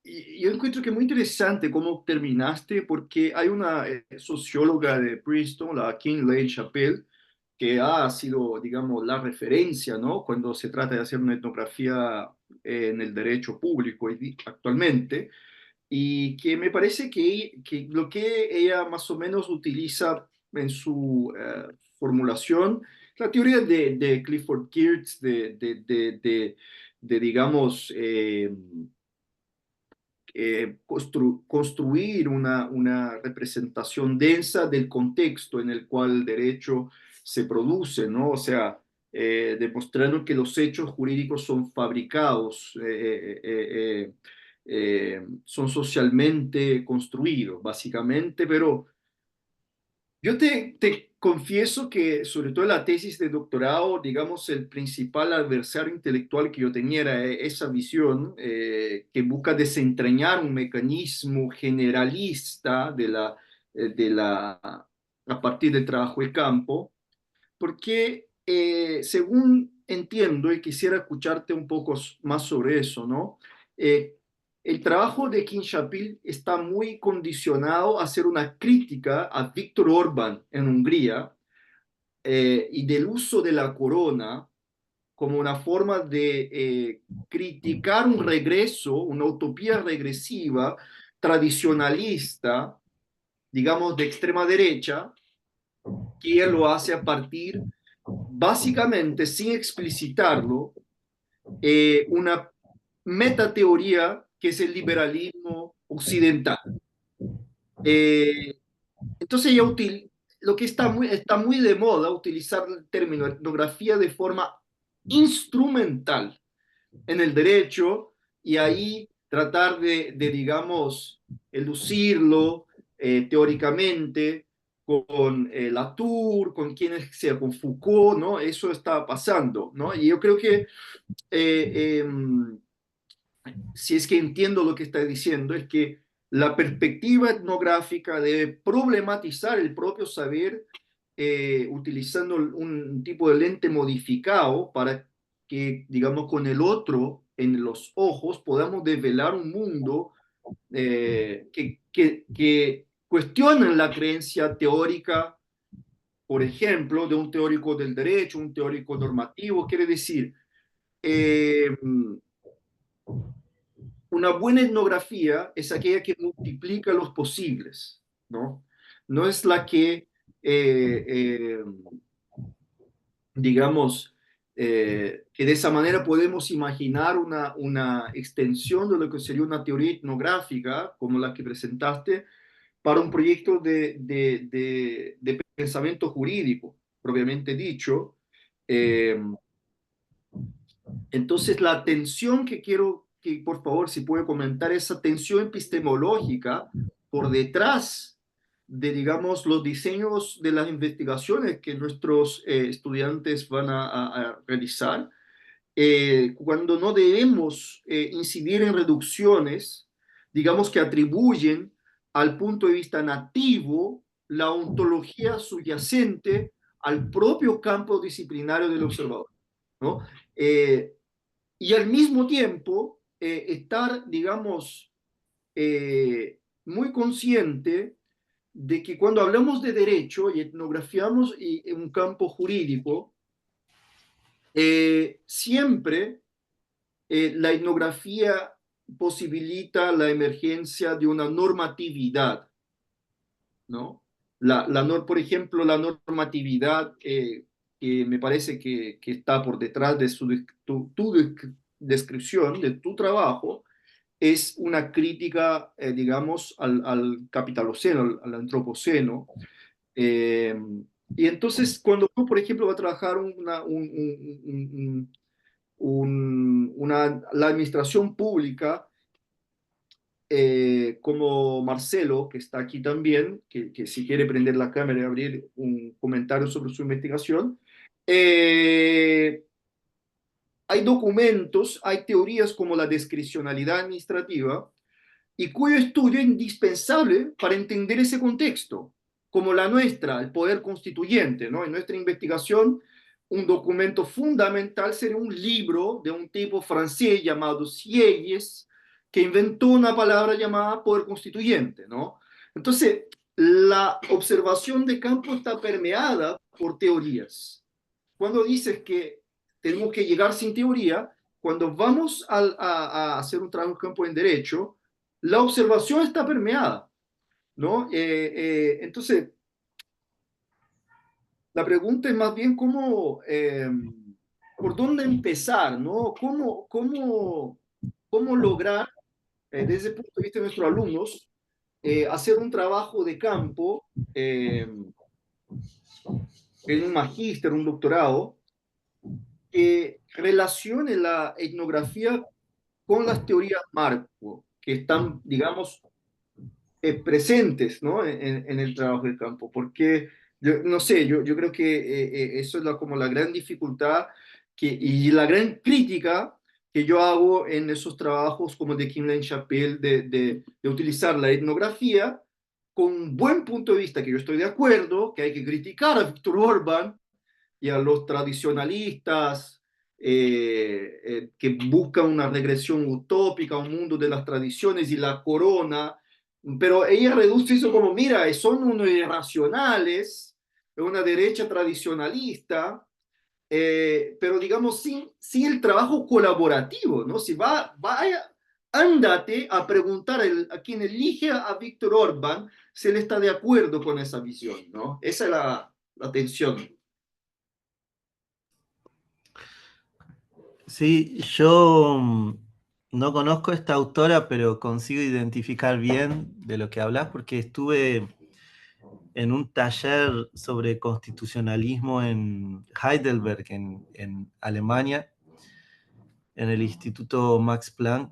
y yo encuentro que es muy interesante cómo terminaste, porque hay una socióloga de Princeton, la Kinley Chappell, que ha sido, digamos, la referencia, ¿no? Cuando se trata de hacer una etnografía en el derecho público actualmente, y que me parece que lo que ella más o menos utiliza en su formulación, la teoría de Clifford Geertz, digamos, construir una representación densa del contexto en el cual el derecho se produce, ¿no? O sea, demostrando que los hechos jurídicos son fabricados, son socialmente construidos, básicamente, pero yo te confieso que, sobre todo en la tesis de doctorado, digamos, el principal adversario intelectual que yo tenía era esa visión que busca desentrañar un mecanismo generalista a partir del trabajo de campo, porque según entiendo, y quisiera escucharte un poco más sobre eso, ¿no? Eh, el trabajo de King Shapil está muy condicionado a hacer una crítica a Viktor Orbán en Hungría y del uso de la corona como una forma de criticar un regreso, una utopía regresiva, tradicionalista, digamos, de extrema derecha, que él lo hace a partir, básicamente, sin explicitarlo, una metateoría que es el liberalismo occidental. Eh, entonces lo que está muy de moda utilizar el término etnografía de forma instrumental en el derecho y ahí tratar digamos, elucirlo teóricamente con Latour, con quienes sea, con Foucault, ¿no? Eso está pasando, ¿no? Y yo creo que eh, eh, si es que entiendo lo que está diciendo, es que la perspectiva etnográfica debe problematizar el propio saber utilizando un tipo de lente modificado para que, digamos, con el otro en los ojos podamos desvelar un mundo que cuestiona la creencia teórica, por ejemplo, de un teórico del derecho, un teórico normativo. Quiere decir, eh, una buena etnografía es aquella que multiplica los posibles, ¿no? No es la que, digamos, que de esa manera podemos imaginar una extensión de lo que sería una teoría etnográfica, como la que presentaste, para un proyecto de pensamiento jurídico, propiamente dicho. Eh, entonces, la tensión que quiero que, por favor, si puede comentar, esa tensión epistemológica por detrás de, digamos, los diseños de las investigaciones que nuestros estudiantes van a realizar, cuando no debemos incidir en reducciones, digamos, que atribuyen al punto de vista nativo la ontología subyacente al propio campo disciplinario del observador, ¿no? Y al mismo tiempo estar, digamos, muy consciente de que cuando hablamos de derecho y etnografiamos en un campo jurídico, siempre la etnografía posibilita la emergencia de una normatividad, ¿no? Por ejemplo, la normatividad que me parece que está por detrás de tu descripción de tu trabajo es una crítica, digamos, al capitaloceno, al antropoceno. Eh, y entonces, cuando tú, por ejemplo, vas a trabajar la administración pública, como Marcelo, que está aquí también, que si quiere prender la cámara y abrir un comentario sobre su investigación, eh, hay documentos, hay teorías como la discrecionalidad administrativa, y cuyo estudio es indispensable para entender ese contexto, como la nuestra, el poder constituyente, ¿no? En nuestra investigación, un documento fundamental sería un libro de un tipo francés llamado Sieyes, que inventó una palabra llamada poder constituyente, ¿no? Entonces, la observación de campo está permeada por teorías. Cuando dices que tenemos que llegar sin teoría, cuando vamos a hacer un trabajo en campo en derecho, la observación está permeada, ¿no? Entonces, la pregunta es más bien por dónde empezar, ¿no? ¿Cómo lograr desde el punto de vista de nuestros alumnos, hacer un trabajo de campo en un magíster, un doctorado, que relacione la etnografía con las teorías marco, que están, digamos, presentes, ¿no? En el trabajo de campo, porque yo no sé, yo creo que eso es como la gran dificultad y la gran crítica que yo hago en esos trabajos como de Kim Chappell de utilizar la etnografía con un buen punto de vista, que yo estoy de acuerdo, que hay que criticar a Víctor Orbán y a los tradicionalistas que buscan una regresión utópica a un mundo de las tradiciones y la corona, pero ella reduce eso como, mira, son unos irracionales, una derecha tradicionalista, pero digamos sin el trabajo colaborativo, ¿no? Si vaya, ándate a preguntar a quien elige a Víctor Orbán si él está de acuerdo con esa visión, ¿no? Esa es la tensión. Sí, yo no conozco a esta autora, pero consigo identificar bien de lo que hablas porque estuve en un taller sobre constitucionalismo en Heidelberg, en Alemania, en el Instituto Max Planck,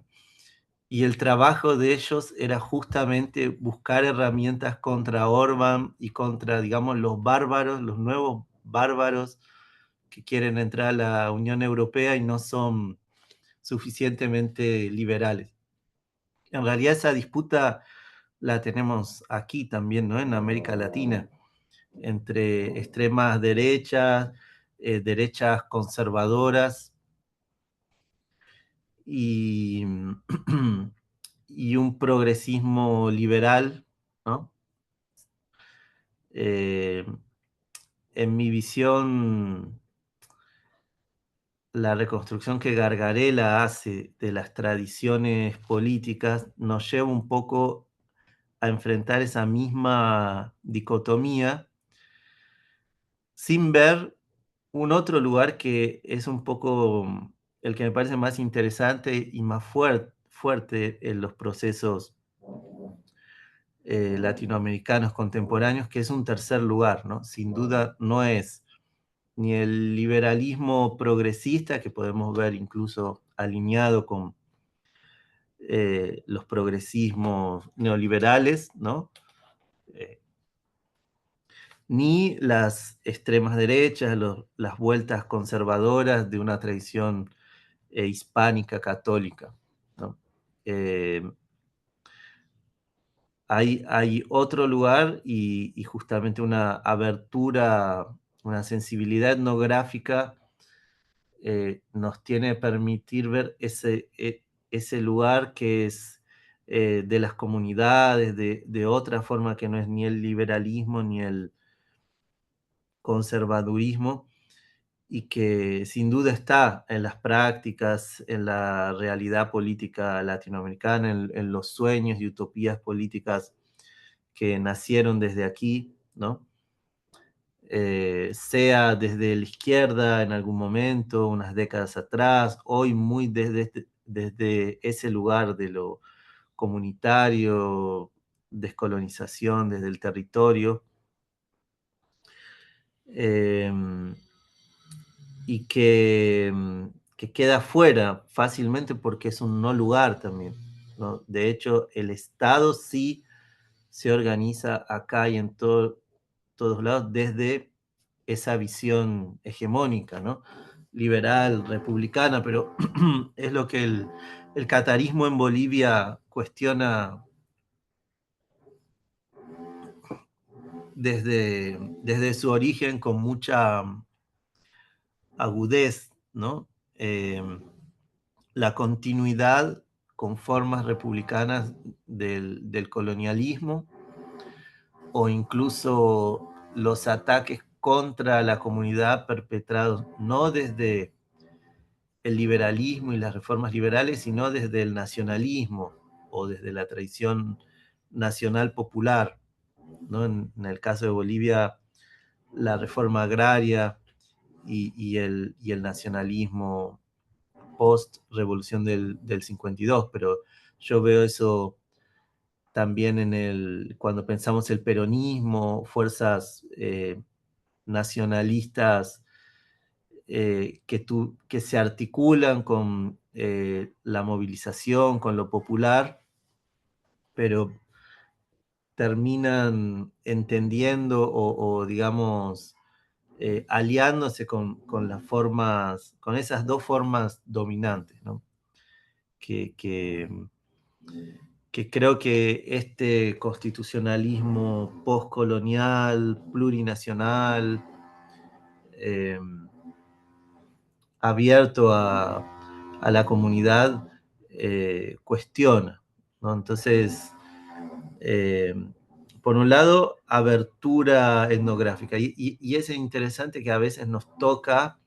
y el trabajo de ellos era justamente buscar herramientas contra Orbán y contra, digamos, los bárbaros, los nuevos bárbaros que quieren entrar a la Unión Europea y no son suficientemente liberales. En realidad esa disputa la tenemos aquí también, ¿no? En América Latina, entre extremas derechas, derechas conservadoras y, y un progresismo liberal, ¿no? Eh, en mi visión, la reconstrucción que Gargarella hace de las tradiciones políticas nos lleva un poco a enfrentar esa misma dicotomía sin ver un otro lugar que es un poco el que me parece más interesante y más fuerte en los procesos latinoamericanos contemporáneos, que es un tercer lugar, ¿no? Sin duda no es ni el liberalismo progresista, que podemos ver incluso alineado con los progresismos neoliberales, ¿no? Eh, ni las extremas derechas, las vueltas conservadoras de una tradición hispánica católica, ¿no? Eh, hay otro lugar y justamente una abertura, una sensibilidad etnográfica nos tiene que permitir ver ese lugar que es de las comunidades, de otra forma que no es ni el liberalismo ni el conservadurismo, y que sin duda está en las prácticas, en la realidad política latinoamericana, en los sueños y utopías políticas que nacieron desde aquí, ¿no? Sea desde la izquierda en algún momento, unas décadas atrás, hoy muy desde ese lugar de lo comunitario, descolonización desde el territorio, y que queda fuera fácilmente porque es un no lugar también, ¿no? De hecho, el Estado sí se organiza acá y en todos lados desde esa visión hegemónica, ¿no? Liberal, republicana, pero es lo que el catarismo en Bolivia cuestiona desde su origen con mucha agudez, ¿no? La continuidad con formas republicanas del colonialismo o incluso los ataques contra la comunidad perpetrados no desde el liberalismo y las reformas liberales, sino desde el nacionalismo o desde la tradición nacional popular, ¿no? En el caso de Bolivia, la reforma agraria y el nacionalismo post-revolución del 52, pero yo veo eso también cuando pensamos el peronismo, fuerzas nacionalistas que se articulan con la movilización, con lo popular, pero terminan entendiendo o digamos, aliándose con las formas, con esas dos formas dominantes, ¿no? Que creo que este constitucionalismo postcolonial, plurinacional, eh, abierto a la comunidad, cuestiona, ¿no? Entonces, por un lado, abertura etnográfica, y es interesante que a veces nos toca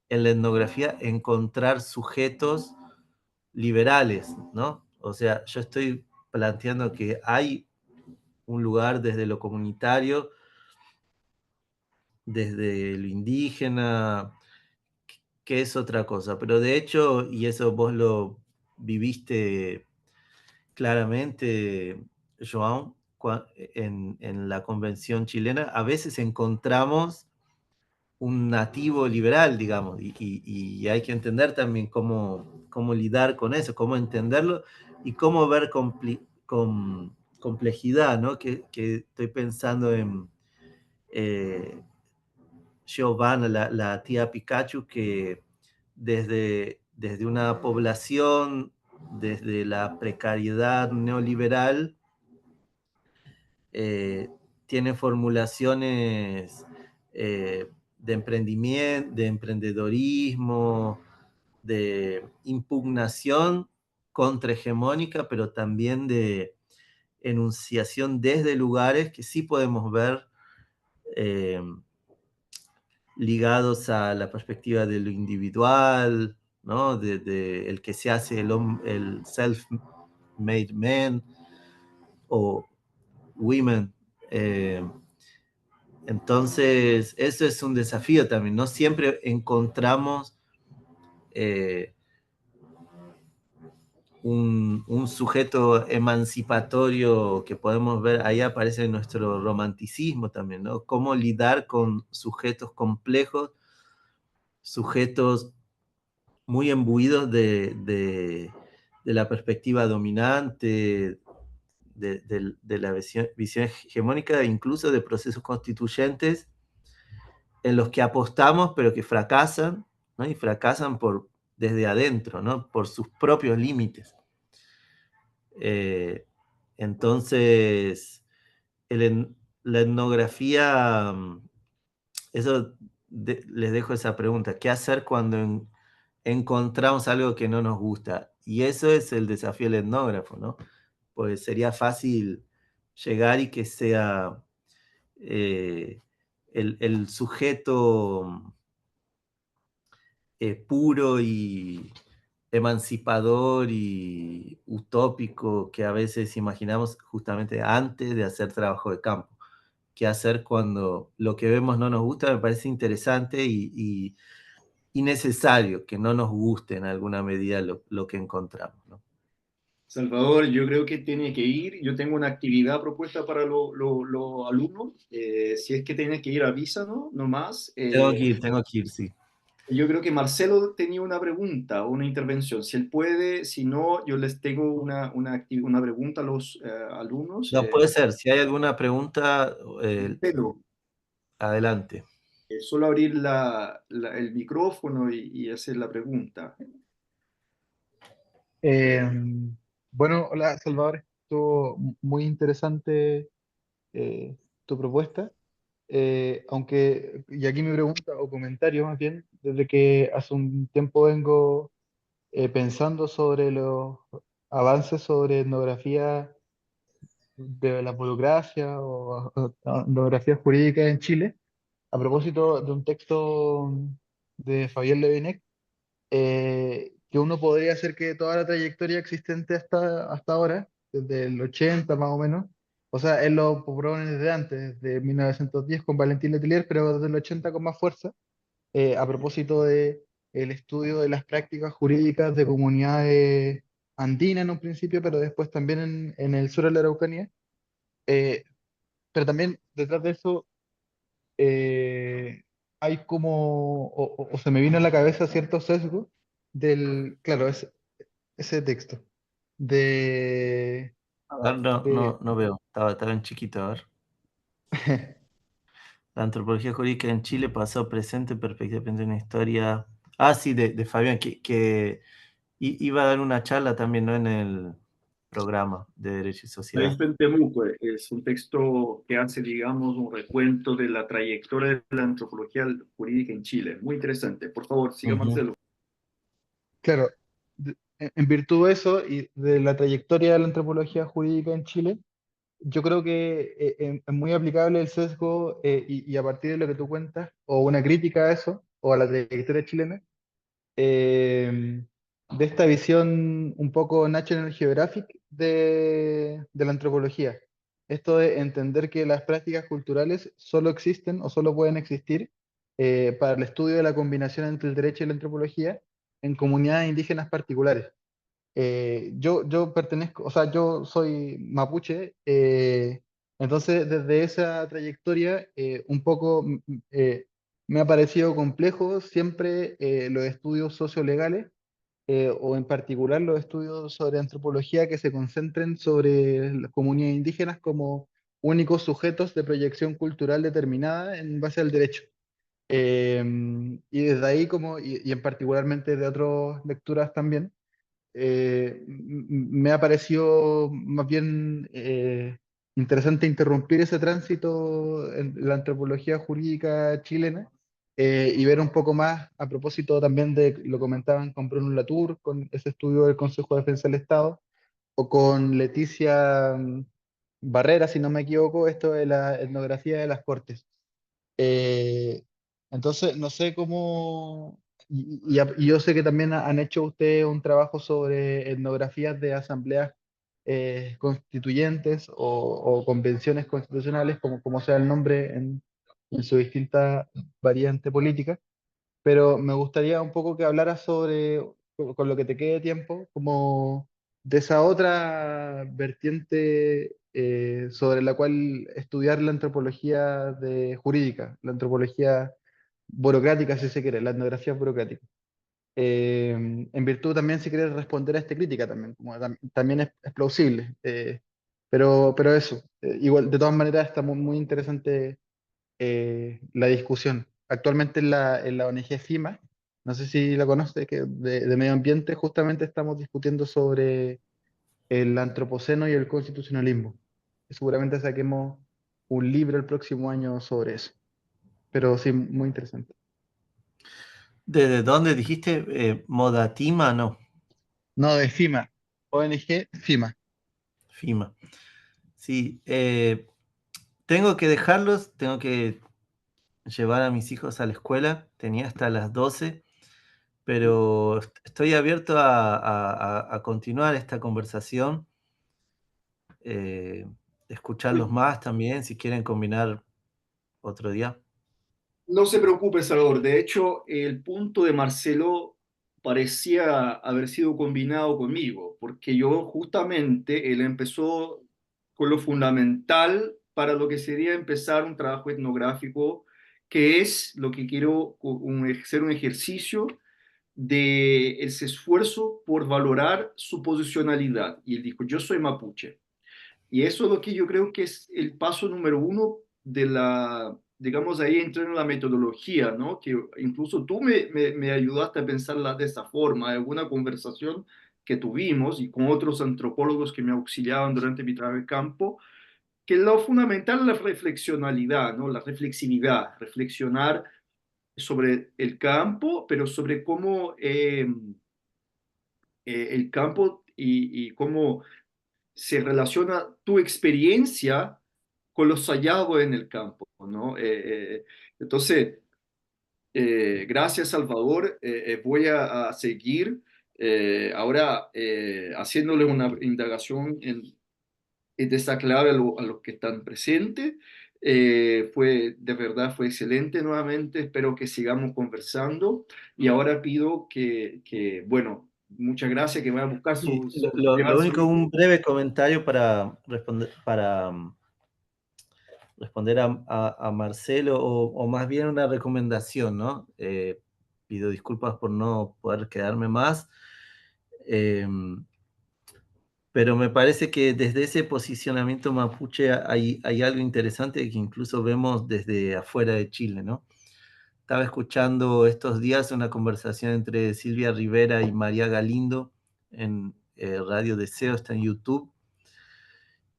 en la etnografía encontrar sujetos liberales, ¿no? O sea, yo estoy planteando que hay un lugar desde lo comunitario, desde lo indígena, que es otra cosa, pero de hecho, y eso vos lo viviste claramente, Joan, en la convención chilena, a veces encontramos un nativo liberal, digamos, y hay que entender también cómo lidar con eso, cómo entenderlo y cómo ver complejidad, ¿no? Que estoy pensando en Giovanna, la tía Pikachu, que desde una población, desde la precariedad neoliberal, eh, tiene formulaciones de emprendimiento, de emprendedorismo, de impugnación contrahegemónica, pero también de enunciación desde lugares que sí podemos ver eh, ligados a la perspectiva de lo individual, ¿no? De el que se hace el self-made man o women. Entonces, eso es un desafío también. No siempre encontramos eh, un sujeto emancipatorio que podemos ver, ahí aparece nuestro romanticismo también, ¿no? Cómo lidar con sujetos complejos, sujetos muy imbuidos de la perspectiva dominante, de la visión hegemónica, incluso de procesos constituyentes en los que apostamos, pero que fracasan, ¿no? Y fracasan desde adentro, ¿no? Por sus propios límites. Entonces, la etnografía, eso les dejo esa pregunta, ¿qué hacer cuando encontramos algo que no nos gusta? Y eso es el desafío del etnógrafo, ¿no? Pues sería fácil llegar y que sea el sujeto puro y emancipador y utópico que a veces imaginamos justamente antes de hacer trabajo de campo. ¿Qué hacer cuando lo que vemos no nos gusta? Me parece interesante y necesario que no nos guste en alguna medida lo que encontramos, ¿no? Salvador, yo creo que tiene que ir. Yo tengo una actividad propuesta para los alumnos. Si es que tienes que ir, avísanos nomás. Tengo que ir, sí. Yo creo que Marcelo tenía una pregunta, una intervención. Si él puede, si no, yo les tengo una pregunta a los alumnos. No, puede ser. Si hay alguna pregunta, Pero adelante. solo abrir el micrófono y hacer la pregunta. Eh, bueno, hola Salvador, estuvo muy interesante tu propuesta, y aquí mi pregunta o comentario más bien, desde que hace un tiempo vengo pensando sobre los avances sobre etnografía de la burocracia o etnografía jurídica en Chile, a propósito de un texto de Fabián Levinek, que uno podría hacer que toda la trayectoria existente hasta ahora, desde el 80 más o menos, o sea, él lo propone desde antes, desde 1910 con Valentín Letelier, pero desde el 80 con más fuerza, a propósito de el estudio de las prácticas jurídicas de comunidades andinas en un principio, pero después también en el sur de la Araucanía. Eh, pero también detrás de eso eh, hay como, o se me vino a la cabeza cierto sesgo claro, ese texto, de, A ver, de no veo. Estaba en chiquito, a ver. La antropología jurídica en Chile, pasado, presente, perfectamente una historia. Ah, sí, de Fabián, que iba a dar una charla también, ¿no? En el programa de Derecho y Sociedad. Esto en Temuco es un texto que hace, digamos, un recuento de la trayectoria de la antropología jurídica en Chile. Muy interesante. Por favor, siga Ujú. Marcelo. claro, en virtud de eso y de la trayectoria de la antropología jurídica en Chile, yo creo que es muy aplicable el sesgo y a partir de lo que tú cuentas, o una crítica a eso, o a la trayectoria chilena, eh, de esta visión un poco National Geographic de la antropología. Esto de entender que las prácticas culturales solo existen o solo pueden existir para el estudio de la combinación entre el derecho y la antropología en comunidades indígenas particulares. Yo pertenezco, o sea, yo soy mapuche, entonces desde esa trayectoria un poco me ha parecido complejo siempre los estudios sociolegales o en particular los estudios sobre antropología que se concentren sobre las comunidades indígenas como únicos sujetos de proyección cultural determinada en base al derecho. Y desde ahí como, y en particularmente de otras lecturas también me ha parecido más bien interesante interrumpir ese tránsito en la antropología jurídica chilena y ver un poco más a propósito también de, lo comentaban con Bruno Latour, con ese estudio del Consejo de Defensa del Estado, o con Leticia Barrera, si no me equivoco, esto de la etnografía de las Cortes. Eh, entonces, no sé cómo, y yo sé que también han hecho ustedes un trabajo sobre etnografías de asambleas constituyentes o convenciones constitucionales, como sea el nombre en su distinta variante política, pero me gustaría un poco que hablaras sobre, con lo que te quede de tiempo, como de esa otra vertiente sobre la cual estudiar la antropología jurídica, la antropología burocrática, si se quiere, la etnografía burocrática. En virtud también, si quieres responder a esta crítica también, como también es plausible. Pero eso, igual, de todas maneras está muy interesante la discusión. Actualmente en la ONG FIMA, no sé si la conoces, que de medio ambiente, justamente estamos discutiendo sobre el antropoceno y el constitucionalismo. Seguramente saquemos un libro el próximo año sobre eso. Pero sí, muy interesante. ¿Desde dónde dijiste? Modatima, no, No, de FIMA, ONG FIMA. FIMA. Sí, tengo que dejarlos, tengo que llevar a mis hijos a la escuela, tenía hasta las 12, pero estoy abierto a continuar esta conversación, eh, escucharlos más también, si quieren combinar otro día. No se preocupe, Salvador. De hecho, el punto de Marcelo parecía haber sido combinado conmigo, porque yo justamente él empezó con lo fundamental para lo que sería empezar un trabajo etnográfico, que es lo que quiero hacer un ejercicio de ese esfuerzo por valorar su posicionalidad. Y él dijo, yo soy mapuche. Y eso es lo que yo creo que es el paso número uno de la, digamos, ahí entra en la metodología, ¿no? Que incluso tú me ayudaste a pensarla de esa forma, en alguna conversación que tuvimos y con otros antropólogos que me auxiliaban durante mi trabajo de campo, que lo fundamental es la reflexionalidad, ¿no? La reflexividad, reflexionar sobre el campo, pero sobre cómo el campo y cómo se relaciona tu experiencia con los hallazgos en el campo, ¿no? Entonces, gracias, Salvador. Voy a seguir ahora haciéndole una indagación en esta clave a los que están presentes. De verdad, fue excelente nuevamente. Espero que sigamos conversando. Y ahora pido bueno, muchas gracias, que me voy a buscar Y sus, lo llevar único, su- un breve comentario para responder a Marcelo, o más bien una recomendación, ¿no? Pido disculpas por no poder quedarme más, eh, pero me parece que desde ese posicionamiento mapuche hay algo interesante que incluso vemos desde afuera de Chile, ¿no? Estaba escuchando estos días una conversación entre Silvia Rivera y María Galindo en Radio Deseo, está en YouTube,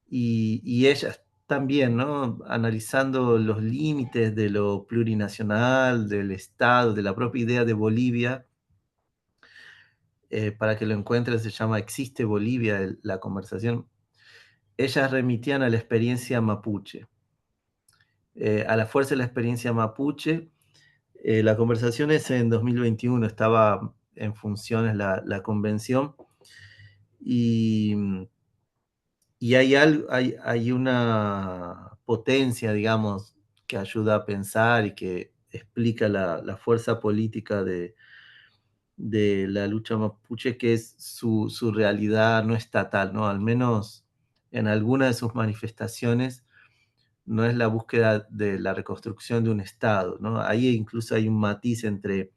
y ellas también, ¿no? Analizando los límites de lo plurinacional, del Estado, de la propia idea de Bolivia. Para que lo encuentres, se llama Existe Bolivia, la conversación. Ellas remitían a la experiencia mapuche, a la fuerza de la experiencia mapuche. La conversación es en 2021, estaba en funciones la convención, y, y hay una potencia, digamos, que ayuda a pensar y que explica la fuerza política de la lucha mapuche, que es su realidad no estatal, ¿no? Al menos en alguna de sus manifestaciones no es la búsqueda de la reconstrucción de un Estado, ¿no? Ahí incluso hay un matiz entre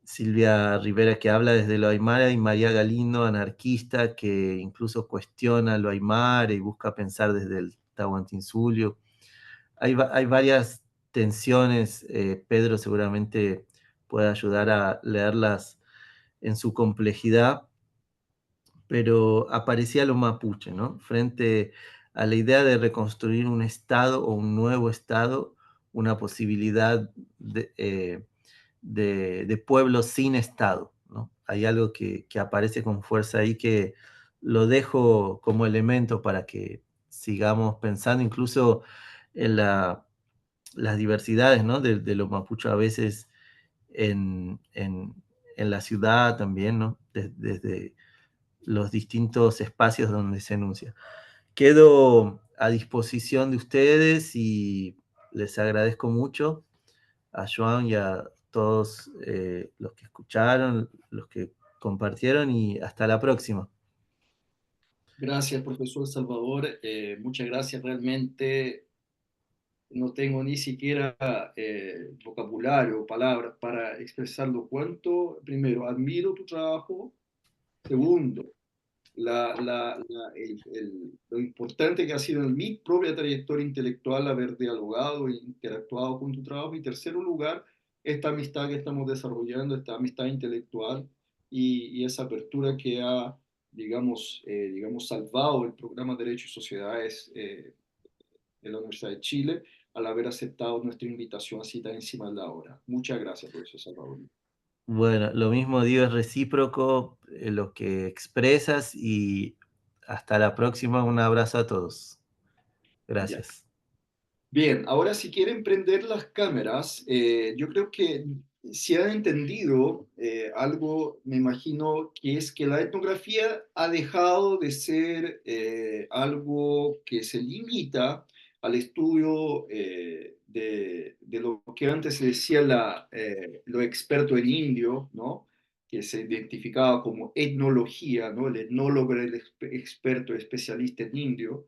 Silvia Rivera, que habla desde lo aymara, y María Galindo, anarquista, que incluso cuestiona lo aymara y busca pensar desde el Tahuantinsuyo. Hay varias tensiones, Pedro seguramente puede ayudar a leerlas en su complejidad, pero aparecía lo mapuche, ¿no? Frente a la idea de reconstruir un Estado o un nuevo Estado, una posibilidad de pueblo sin Estado, ¿no? Hay algo que aparece con fuerza ahí, que lo dejo como elemento para que sigamos pensando incluso en las diversidades, ¿no? De los mapuches a veces en la ciudad también, ¿no? Desde los distintos espacios donde se enuncia. Quedo a disposición de ustedes y les agradezco mucho a Joan y a todos los que escucharon, los que compartieron, y hasta la próxima. Gracias, profesor Salvador. Muchas gracias. Realmente no tengo ni siquiera vocabulario o palabras para expresarlo cuánto. Primero, admiro tu trabajo. Segundo, lo importante que ha sido en mi propia trayectoria intelectual haber dialogado e interactuado con tu trabajo. Y tercer lugar, esta amistad que estamos desarrollando, esta amistad intelectual y esa apertura que ha, digamos, salvado el programa Derecho y Sociedades en la Universidad de Chile al haber aceptado nuestra invitación así tan encima de la hora. Muchas gracias, profesor Salvador. Bueno, lo mismo digo, es recíproco lo que expresas, y hasta la próxima. Un abrazo a todos. Ya. Gracias. Bien, ahora si quieren prender las cámaras, yo creo que si han entendido algo, me imagino que es que la etnografía ha dejado de ser algo que se limita al estudio de lo que antes se decía lo experto en indio, ¿no? Que se identificaba como etnología, ¿no? El etnólogo era el experto especialista en indio.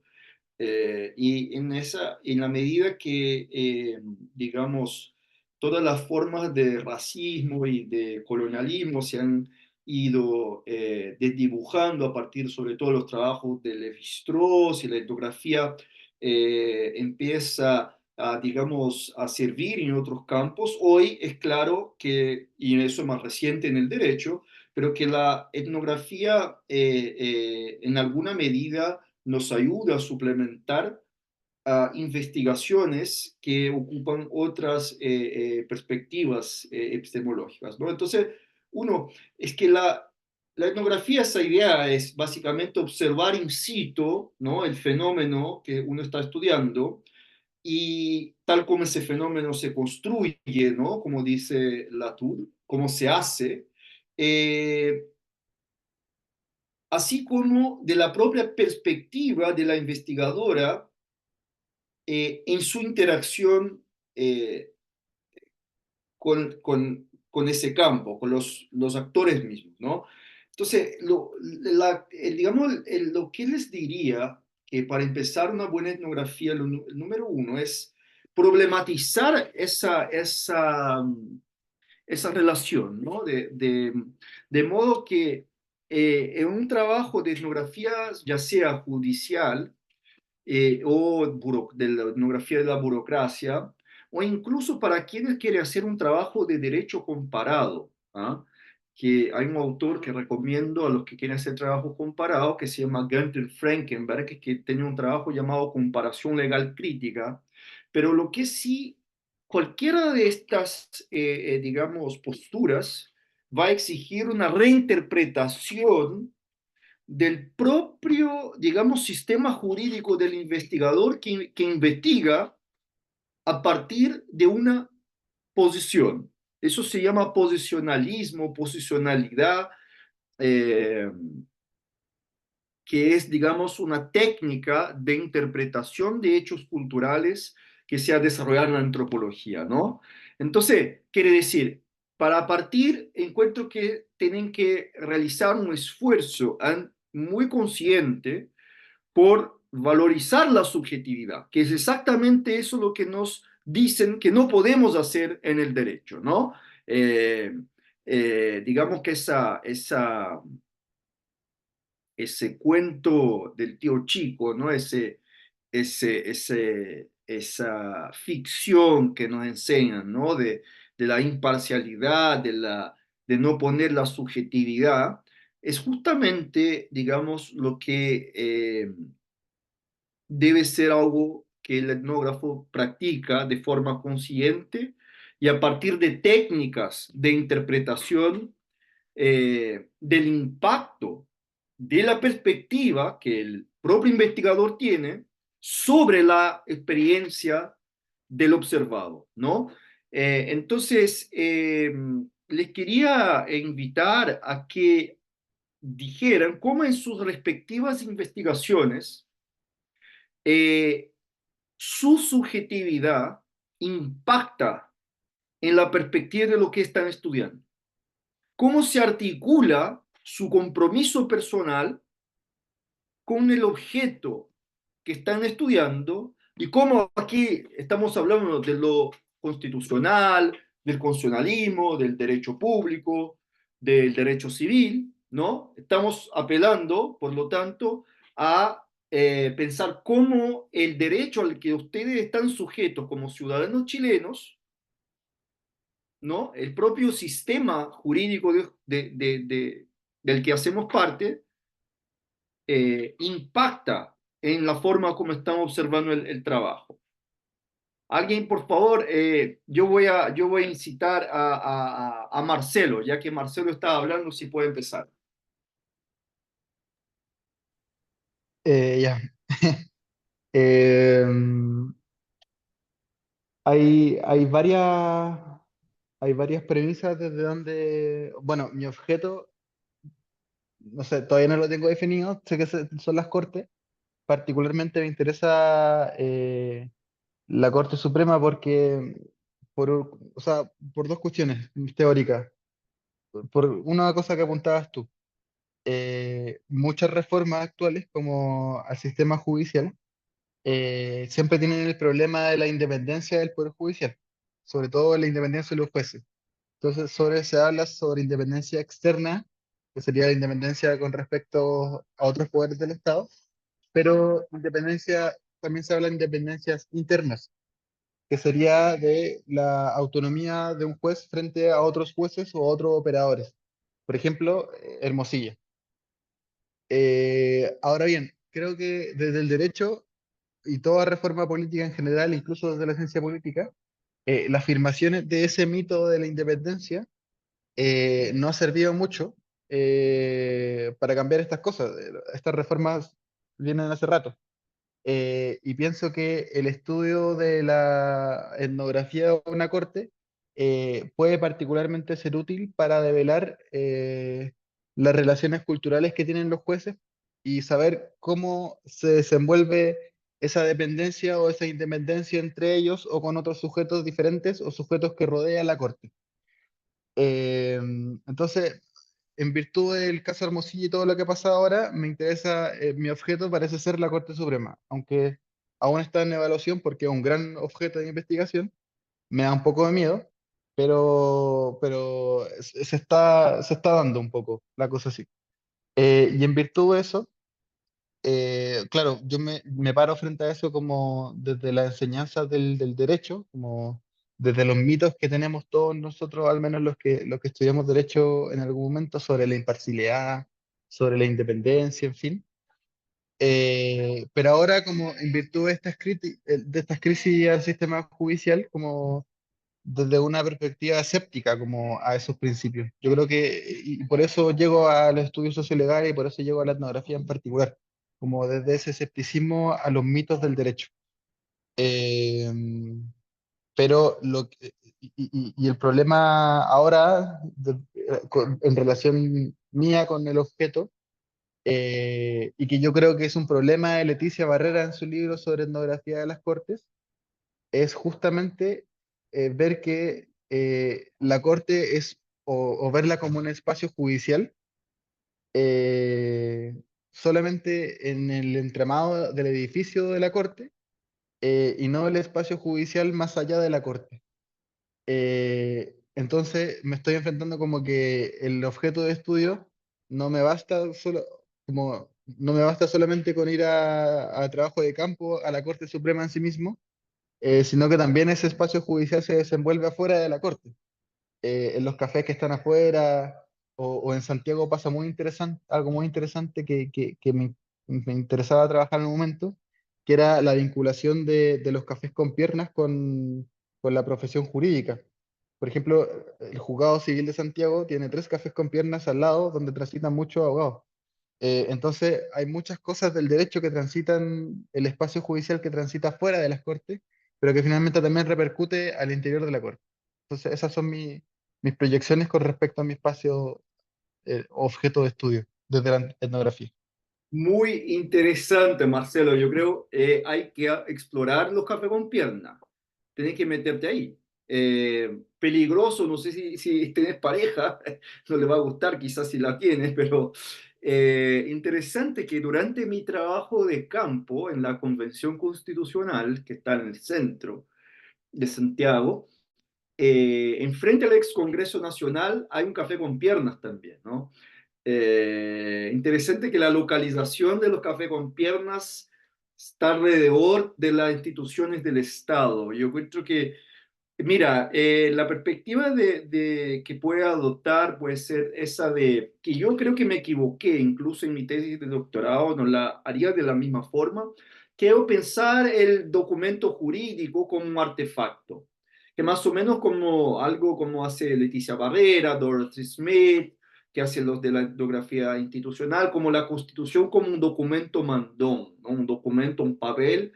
Y en la medida que, digamos, todas las formas de racismo y de colonialismo se han ido desdibujando a partir sobre todo de los trabajos de Lévi-Strauss, y la etnografía empieza a, digamos, a servir en otros campos, hoy es claro que, y eso es más reciente en el derecho, pero que la etnografía en alguna medida nos ayuda a suplementar a investigaciones que ocupan otras perspectivas epistemológicas, ¿no? Entonces, uno, es que la etnografía, esa idea es básicamente observar in situ, ¿no? El fenómeno que uno está estudiando, y tal como ese fenómeno se construye, ¿no? Como dice Latour, cómo se hace, eh, así como de la propia perspectiva de la investigadora, en su interacción con ese campo, con los actores mismos, ¿no? Entonces, digamos, lo que les diría que para empezar una buena etnografía, el número uno es problematizar esa relación, ¿no? De modo que en un trabajo de etnografía, ya sea judicial, o de la etnografía de la burocracia, o incluso para quienes quieren hacer un trabajo de derecho comparado, ¿ah? Que hay un autor que recomiendo a los que quieren hacer trabajo comparado, que se llama Gunther Frankenberg, que tiene un trabajo llamado Comparación Legal Crítica, pero lo que sí, cualquiera de estas, digamos, posturas va a exigir una reinterpretación del propio, digamos, sistema jurídico del investigador que investiga a partir de una posición. Eso se llama posicionalismo, posicionalidad, eh, que es, digamos, una técnica de interpretación de hechos culturales que se ha desarrollado en la antropología, ¿no? Entonces, quiere decir, para partir, encuentro que tienen que realizar un esfuerzo muy consciente por valorizar la subjetividad, que es exactamente eso lo que nos dicen que no podemos hacer en el derecho, ¿no? Eh, digamos que ese cuento del tío Chico, ¿no? Esa ficción que nos enseñan, ¿no? De la imparcialidad, de no poner la subjetividad, es justamente, digamos, lo que debe ser algo que el etnógrafo practica de forma consciente y a partir de técnicas de interpretación del impacto de la perspectiva que el propio investigador tiene sobre la experiencia del observado, ¿no? Entonces, les quería invitar a que dijeran cómo en sus respectivas investigaciones eh, su subjetividad impacta en la perspectiva de lo que están estudiando. ¿Cómo se articula su compromiso personal con el objeto que están estudiando y cómo aquí estamos hablando de lo constitucional, del constitucionalismo, del derecho público, del derecho civil, ¿no? Estamos apelando, por lo tanto, a pensar cómo el derecho al que ustedes están sujetos como ciudadanos chilenos, ¿no? El propio sistema jurídico del que hacemos parte, impacta en la forma como estamos observando el trabajo. Alguien, por favor, yo voy a incitar a Marcelo, ya que Marcelo estaba hablando, si puede empezar. Ya. Em, hay varias premisas desde donde, bueno, mi objeto, no sé, todavía no lo tengo definido, sé que son las cortes. Particularmente me interesa la Corte Suprema porque, o sea, por dos cuestiones teóricas. Por una cosa que apuntabas tú, muchas reformas actuales, como al sistema judicial, siempre tienen el problema de la independencia del Poder Judicial, sobre todo la independencia de los jueces. Entonces, se habla sobre independencia externa, que sería la independencia con respecto a otros poderes del Estado, pero también se habla de independencias internas, que sería de la autonomía de un juez frente a otros jueces o otros operadores. Por ejemplo, Hermosilla. Ahora bien, creo que desde el derecho y toda reforma política en general, incluso desde la ciencia política, las afirmaciones de ese mito de la independencia no ha servido mucho para cambiar estas cosas. Estas reformas vienen hace rato. Y pienso que el estudio de la etnografía de una corte puede particularmente ser útil para develar las relaciones culturales que tienen los jueces y saber cómo se desenvuelve esa dependencia o esa independencia entre ellos o con otros sujetos diferentes o sujetos que rodean la Corte. Entonces, en virtud del caso Hermosillo y todo lo que pasa ahora, me interesa, mi objeto parece ser la Corte Suprema, aunque aún está en evaluación porque es un gran objeto de investigación, me da un poco de miedo, pero se está dando un poco la cosa así. Y en virtud de eso, claro, yo me paro frente a eso como desde la enseñanza del derecho, como desde los mitos que tenemos todos nosotros, al menos los que estudiamos derecho en algún momento, sobre la imparcialidad, sobre la independencia, en fin. Pero ahora, como en virtud de estas crisis al sistema judicial, como desde una perspectiva escéptica como a esos principios. Yo creo que, y por eso llego a los estudios sociolegales y por eso llego a la etnografía en particular, como desde ese escepticismo a los mitos del derecho. Eh, pero y el problema ahora, en relación mía con el objeto, y que yo creo que es un problema de Leticia Barrera en su libro sobre etnografía de las Cortes, es justamente ver que la corte es, o verla como un espacio judicial, eh, solamente en el entramado del edificio de la corte, y no el espacio judicial más allá de la corte. Entonces me estoy enfrentando como que el objeto de estudio no me basta solo, como, no me basta solamente con ir a trabajo de campo a la Corte Suprema en sí mismo, sino que también ese espacio judicial se desenvuelve afuera de la corte, en los cafés que están afuera, o en Santiago pasa muy interesante, algo muy interesante que me interesaba trabajar en un momento, que era la vinculación de los cafés con piernas con la profesión jurídica. Por ejemplo, el Juzgado Civil de Santiago tiene 3 cafés con piernas al lado donde transitan muchos abogados. Entonces, hay muchas cosas del derecho que transitan, el espacio judicial que transita fuera de las cortes, pero que finalmente también repercute al interior de la corte. Entonces, esas son mis proyecciones con respecto a mi espacio, objeto de estudio, desde la etnografía. Muy interesante, Marcelo. Yo creo hay que explorar los cafés con pierna. Tienes que meterte ahí. Peligroso, no sé si tienes pareja, no le va a gustar quizás si la tienes, pero interesante que durante mi trabajo de campo en la Convención Constitucional, que está en el centro de Santiago, enfrente al ex Congreso Nacional hay un café con piernas también, ¿no? Interesante que la localización de los cafés con piernas está alrededor de las instituciones del Estado. Yo creo que, mira, la perspectiva que puede adoptar puede ser esa de que yo creo que me equivoqué, incluso en mi tesis de doctorado, no la haría de la misma forma, que es pensar el documento jurídico como un artefacto, que más o menos como algo como hace Leticia Barrera, Dorothy Smith, que hacen los de la etnografía institucional, como la Constitución como un documento mandón, ¿no? Un documento, un papel,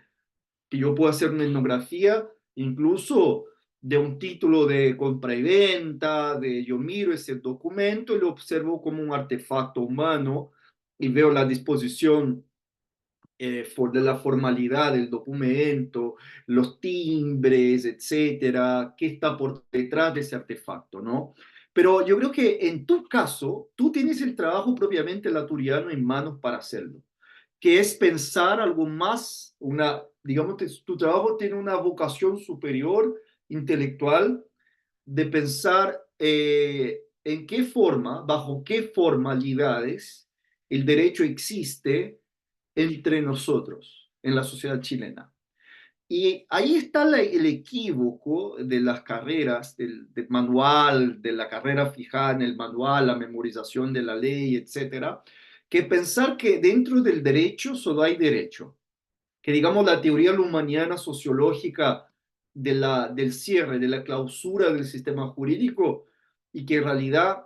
que yo puedo hacer una etnografía, incluso de un título de compra y venta, de yo miro ese documento y lo observo como un artefacto humano y veo la disposición de la formalidad del documento, los timbres, etcétera, qué está por detrás de ese artefacto, ¿no? Pero yo creo que en tu caso, tú tienes el trabajo propiamente laturiano en manos para hacerlo, que es pensar algo más, digamos, tu trabajo tiene una vocación superior, intelectual, de pensar en qué forma, bajo qué formalidades el derecho existe entre nosotros en la sociedad chilena. Y ahí está el equívoco de las carreras, del manual, de la carrera fijada en el manual, la memorización de la ley, etcétera, que pensar que dentro del derecho solo hay derecho, que digamos la teoría lumaniana sociológica del cierre, de la clausura del sistema jurídico, y que en realidad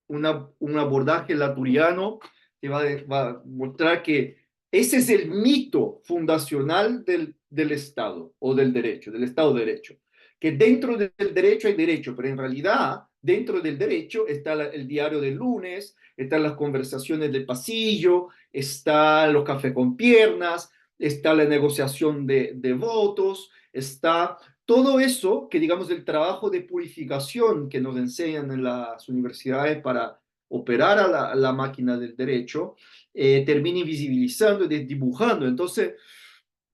un abordaje laturiano que va a mostrar que ese es el mito fundacional del Estado o del derecho, del Estado de Derecho, que dentro del derecho hay derecho, pero en realidad dentro del derecho está el diario del lunes, están las conversaciones del pasillo, están los cafés con piernas, está la negociación de votos, está todo eso que, digamos, el trabajo de purificación que nos enseñan en las universidades para operar a la máquina del derecho, termina invisibilizando y desdibujando. Entonces,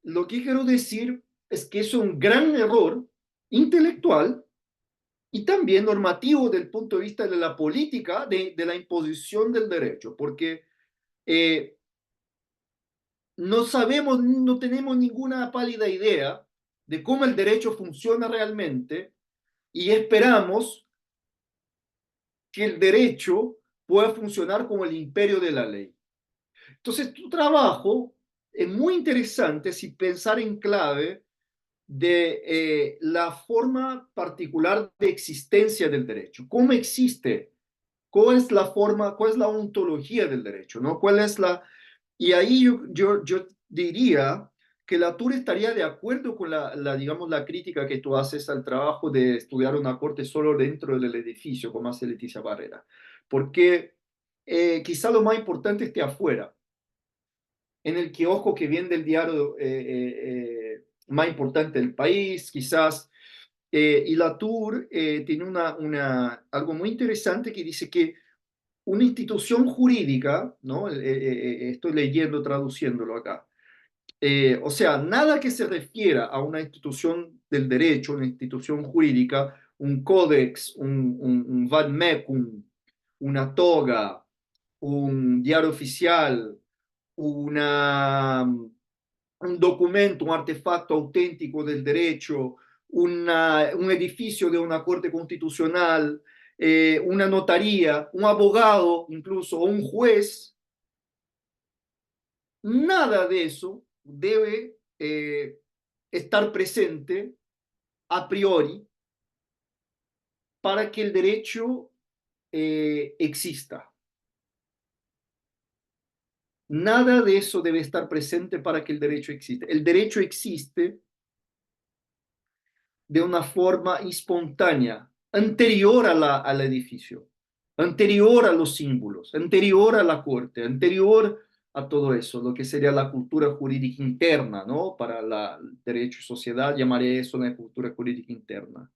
lo que quiero decir es que es un gran error intelectual y también normativo desde el punto de vista de la política de la imposición del derecho, porque eh, no sabemos, no tenemos ninguna pálida idea de cómo el derecho funciona realmente y esperamos que el derecho pueda funcionar como el imperio de la ley. Entonces, tu trabajo es muy interesante si pensar en clave de la forma particular de existencia del derecho. ¿Cómo existe? ¿Cuál es la forma, cuál es la ontología del derecho? ¿No? ¿Cuál es la... Y ahí yo diría que Latour estaría de acuerdo con digamos, la crítica que tú haces al trabajo de estudiar una corte solo dentro del edificio, como hace Leticia Barrera. Porque quizá lo más importante esté afuera, en el kiosco que viene del diario más importante del país, quizás. Y Latour tiene algo muy interesante que dice que una institución jurídica, ¿no? Estoy leyendo, traduciéndolo acá. O sea, nada que se refiera a una institución del derecho, una institución jurídica, un códex, un vademecum, una toga, un diario oficial, un documento, un artefacto auténtico del derecho, un edificio de una corte constitucional, una notaría, un abogado incluso, o un juez, nada de eso debe estar presente a priori para que el derecho exista. Nada de eso debe estar presente para que el derecho exista. El derecho existe de una forma espontánea, anterior al edificio, anterior a los símbolos, anterior a la corte, anterior a todo eso, lo que sería la cultura jurídica interna, ¿no? Para el derecho y sociedad llamaré eso una cultura jurídica interna.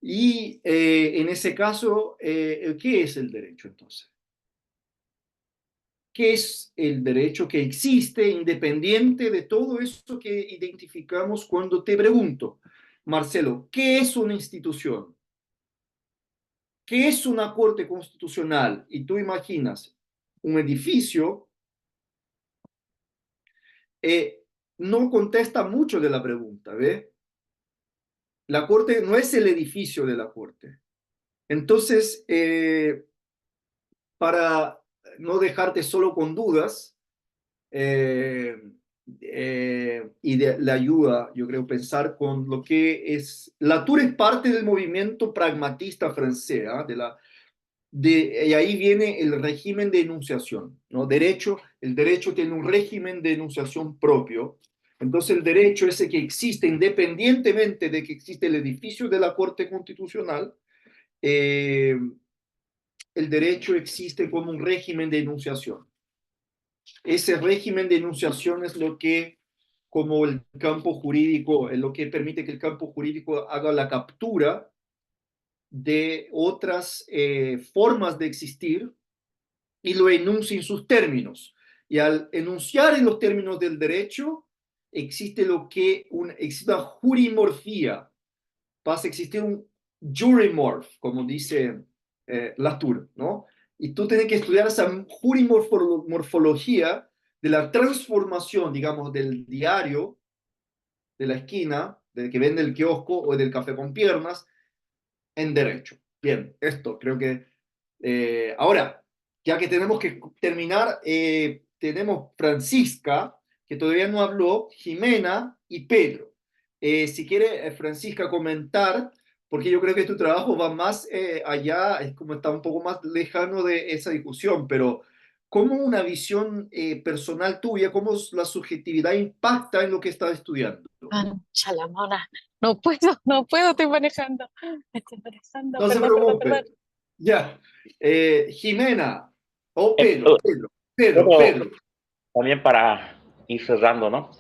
Y en ese caso, ¿qué es el derecho entonces? ¿Qué es el derecho que existe independiente de todo eso que identificamos cuando te pregunto, Marcelo, ¿qué es una institución? ¿Qué es una corte constitucional? Y tú imaginas un edificio, no contesta mucho de la pregunta, ¿ve? La corte no es el edificio de la corte. Entonces, para no dejarte solo con dudas, y de la ayuda, yo creo, pensar con lo que es... Latour es parte del movimiento pragmatista francés, ¿eh? Y ahí viene el régimen de enunciación, ¿no? El derecho tiene un régimen de enunciación propio. Entonces el derecho ese que existe independientemente de que existe el edificio de la Corte Constitucional, el derecho existe como un régimen de enunciación. Ese régimen de enunciación es lo que, como el campo jurídico, es lo que permite que el campo jurídico haga la captura de otras formas de existir y lo enuncie en sus términos. Y al enunciar en los términos del derecho, existe existe una jurimorfía, pasa a existir un jurymorph, como dice Latour, ¿no? Y tú tienes que estudiar esa jurimorfología de la transformación, digamos, del diario de la esquina, del que vende el kiosco o del café con piernas, en derecho. Bien, esto creo que... ahora, ya que tenemos que terminar, tenemos Francisca, que todavía no habló, Jimena y Pedro. Si quiere, Francisca, comentar, porque yo creo que tu trabajo va más allá, es como está un poco más lejano de esa discusión, pero ¿cómo una visión personal tuya, cómo la subjetividad impacta en lo que estás estudiando? Ancha la mona. No puedo, no puedo, estoy manejando, No se perdón, perdón, perdón. preocupe. Ya. Jimena o Eh, Pedro, Pero Pedro. también para ir cerrando, ¿no?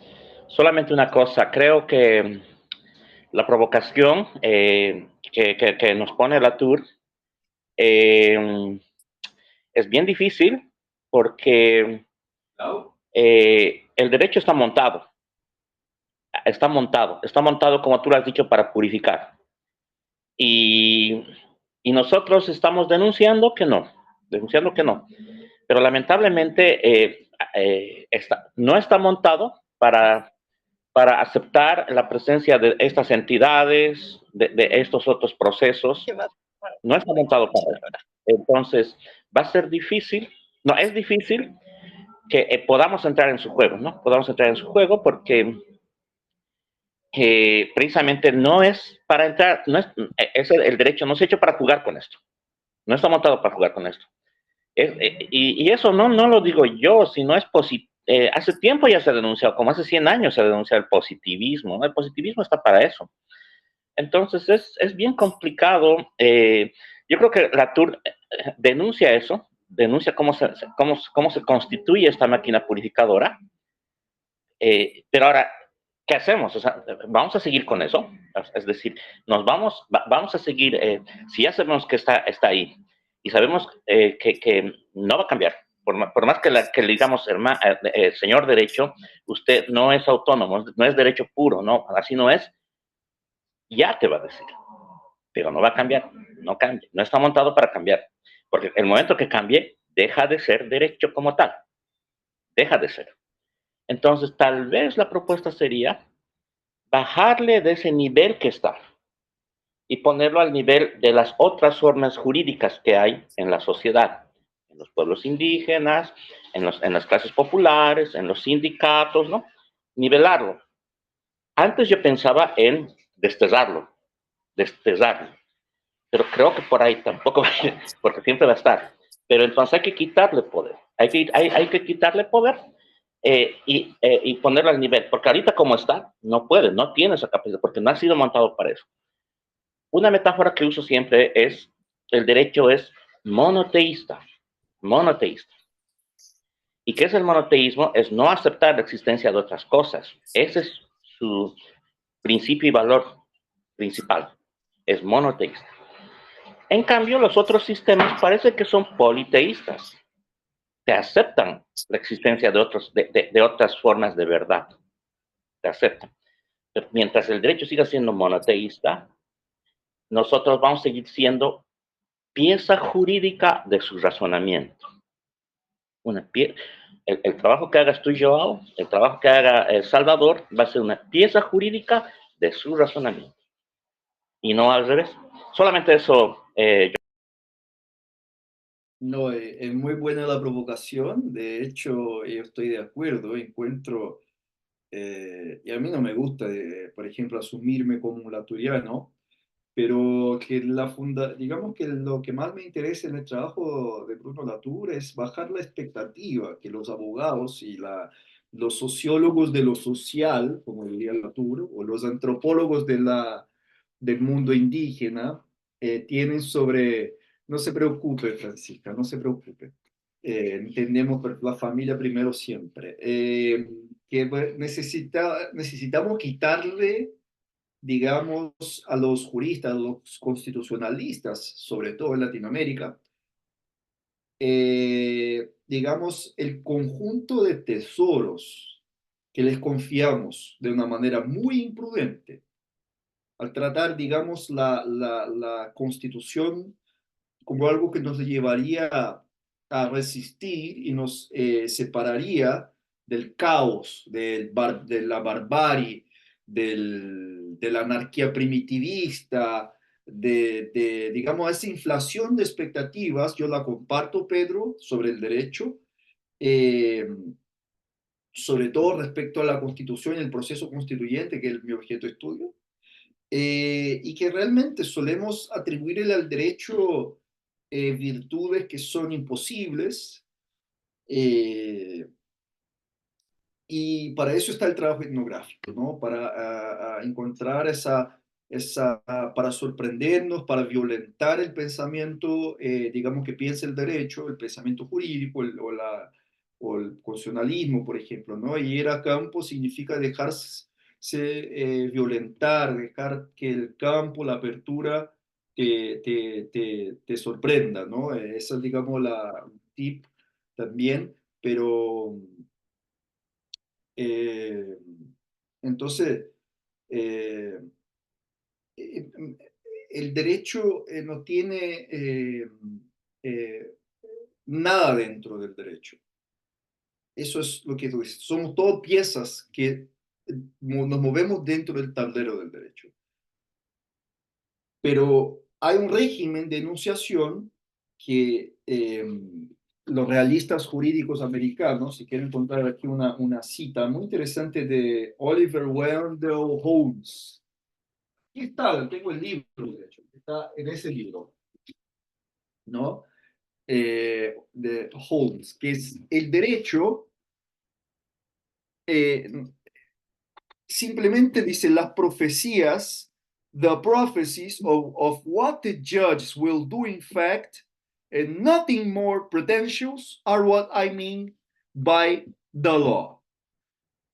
Solamente una cosa, creo que la provocación que nos pone Latour es bien difícil porque el derecho está montado como tú lo has dicho para purificar. Y nosotros estamos denunciando que no, pero lamentablemente no está montado para aceptar la presencia de estas entidades, de estos otros procesos, no está montado para eso. Entonces, va a ser difícil, no, es difícil que podamos entrar en su juego, ¿no? Podamos entrar en su juego porque precisamente no es para entrar, no es el derecho no se ha hecho para jugar con esto, no está montado para jugar con esto. Y eso no lo digo yo, sino es hace tiempo ya se ha denunciado, como hace 100 años se ha denunciado el positivismo, ¿no? El positivismo está para eso. Entonces es bien complicado. Yo creo que Latour denuncia eso, denuncia cómo se constituye esta máquina purificadora, pero ahora, ¿qué hacemos? O sea, ¿vamos a seguir con eso? Es decir, vamos a seguir, si ya sabemos que está ahí y sabemos que no va a cambiar, por más que le digamos, señor derecho, usted no es autónomo, no es derecho puro, no, así no es, ya te va a decir, pero no va a cambiar, no cambia, no está montado para cambiar, porque el momento que cambie, deja de ser derecho como tal, deja de ser. Entonces, tal vez la propuesta sería bajarle de ese nivel que está y ponerlo al nivel de las otras formas jurídicas que hay en la sociedad, en los pueblos indígenas, en las clases populares, en los sindicatos, ¿no? Nivelarlo. Antes yo pensaba en desterrarlo, pero creo que por ahí tampoco, porque siempre va a estar. Pero entonces hay que quitarle poder, hay que quitarle poder y ponerlo al nivel, porque ahorita como está, no puede, no tiene esa capacidad, porque no ha sido montado para eso. Una metáfora que uso siempre es, el derecho es monoteísta. ¿Y qué es el monoteísmo? Es no aceptar la existencia de otras cosas. Ese es su principio y valor principal. Es monoteísta. En cambio, los otros sistemas parece que son politeístas. Te aceptan la existencia de otras formas de verdad. Te aceptan. Pero mientras el derecho siga siendo monoteísta, nosotros vamos a seguir siendo pieza jurídica de su razonamiento. El trabajo que hagas tú, Joao, el trabajo que haga Salvador, va a ser una pieza jurídica de su razonamiento. Y no al revés. Solamente eso. No, es muy buena la provocación. De hecho, yo estoy de acuerdo. Encuentro, y a mí no me gusta, por ejemplo, asumirme como un laturiano, pero que digamos que lo que más me interesa en el trabajo de Bruno Latour es bajar la expectativa, que los abogados y los sociólogos de lo social, como diría Latour, o los antropólogos del mundo indígena, tienen sobre, no se preocupe, Francisca, no se preocupe. Entendemos la familia primero siempre. Que necesitamos quitarle, digamos, a los juristas, a los constitucionalistas, sobre todo en Latinoamérica, digamos, el conjunto de tesoros que les confiamos de una manera muy imprudente al tratar, digamos, la Constitución como algo que nos llevaría a resistir y nos separaría del caos, de la barbarie, de la anarquía primitivista, digamos, esa inflación de expectativas. Yo la comparto, Pedro, sobre el derecho, eh, sobre todo respecto a la Constitución y el proceso constituyente, que es mi objeto de estudio, y que realmente solemos atribuirle al derecho virtudes que son imposibles, y para eso está el trabajo etnográfico, ¿no? Para encontrar para sorprendernos, para violentar el pensamiento, digamos, que piensa el derecho, el pensamiento jurídico, o el constitucionalismo, por ejemplo, ¿no? Y ir a campo significa dejarse violentar, dejar que el campo, la apertura, te sorprenda, ¿no? Esa es, digamos, un tip también, pero eh, entonces, eh, eh, el derecho no tiene eh, nada dentro del derecho. Eso es lo que tú dices. Somos todas piezas que nos movemos dentro del tablero del derecho. Pero hay un régimen de enunciación que los realistas jurídicos americanos, si quieren encontrar aquí una cita muy interesante de Oliver Wendell Holmes. Aquí está, tengo el libro, de hecho, está en ese libro, ¿no? De Holmes, que es el derecho, eh, simplemente dice las profecías, the prophecies of what the judges will do in fact, and nothing more pretentious are what I mean by the law.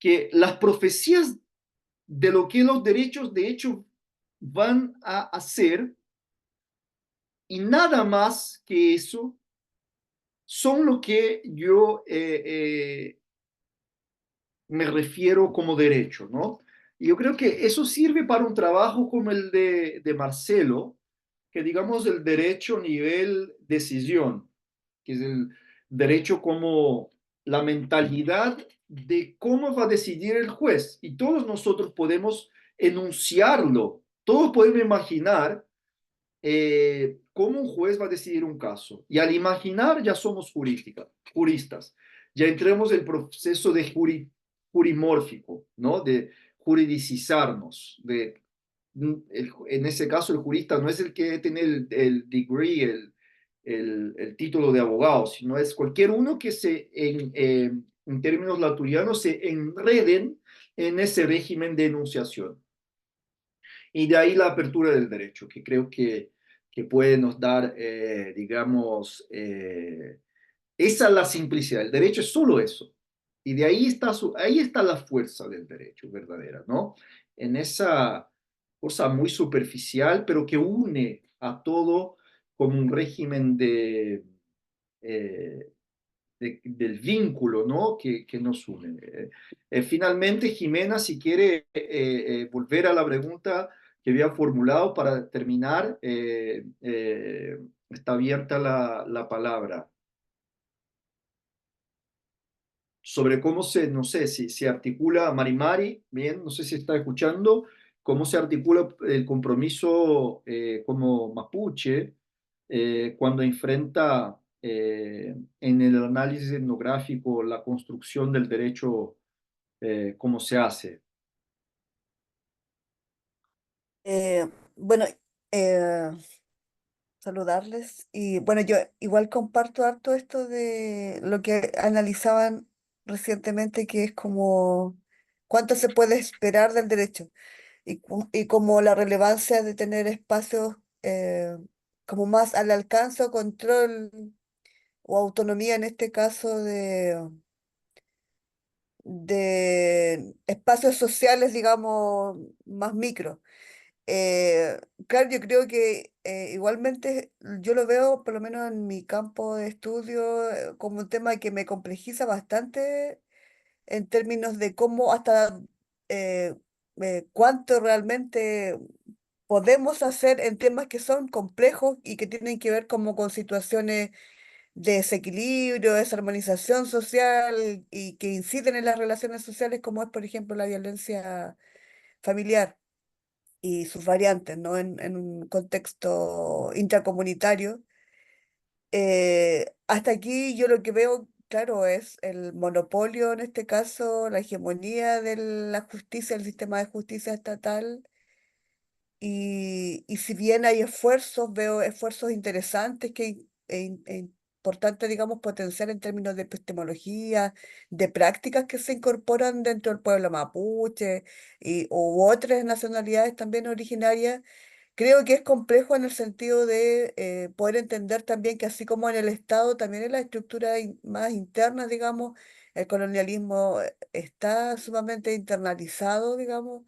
Que las profecías de lo que los derechos de hecho van a hacer y nada más que eso son lo que yo me refiero como derecho, ¿no? Y yo creo que eso sirve para un trabajo como el de Marcelo, que digamos el derecho nivel decisión, que es el derecho como la mentalidad de cómo va a decidir el juez. Y todos nosotros podemos enunciarlo, todos podemos imaginar cómo un juez va a decidir un caso. Y al imaginar ya somos juristas. Ya entremos en el proceso de jurimórfico, ¿no? De juridicizarnos. En ese caso, el jurista no es el que tiene el degree, el título de abogado, sino es cualquier uno que en términos laturianos, se enreden en ese régimen de enunciación. Y de ahí la apertura del derecho, que creo que puede nos dar, digamos, esa es la simplicidad. El derecho es solo eso. Y de ahí está la fuerza del derecho verdadera, ¿no? En esa cosa muy superficial, pero que une a todo como un régimen eh, del vínculo, ¿no? Que nos une. Finalmente, Jimena, si quiere volver a la pregunta que había formulado para terminar, está abierta la palabra. Sobre cómo no sé, si se articula Marimari, bien, no sé si está escuchando, cómo se articula el compromiso como mapuche cuando enfrenta en el análisis etnográfico la construcción del derecho, cómo se hace. Eh, bueno, eh, saludarles. Y bueno, yo igual comparto harto esto de lo que analizaban recientemente, que es como cuánto se puede esperar del derecho y como la relevancia de tener espacios como más al alcance o control o autonomía en este caso de espacios sociales, digamos, más micro. Eh, claro, yo creo que igualmente yo lo veo, por lo menos en mi campo de estudio, como un tema que me complejiza bastante en términos de cómo hasta eh, cuánto realmente podemos hacer en temas que son complejos y que tienen que ver como con situaciones de desequilibrio, desarmonización social y que inciden en las relaciones sociales, como es, por ejemplo, la violencia familiar y sus variantes, ¿no? En un contexto intracomunitario. Hasta aquí yo lo que veo, claro, es el monopolio, en este caso, la hegemonía de la justicia, el sistema de justicia estatal. Y si bien hay esfuerzos, veo esfuerzos interesantes e importante, digamos, potenciar en términos de epistemología, de prácticas que se incorporan dentro del pueblo mapuche u otras nacionalidades también originarias. creo que es complejo en el sentido de poder entender también que así como en el Estado, también en las estructuras más internas, digamos, el colonialismo está sumamente internalizado, digamos,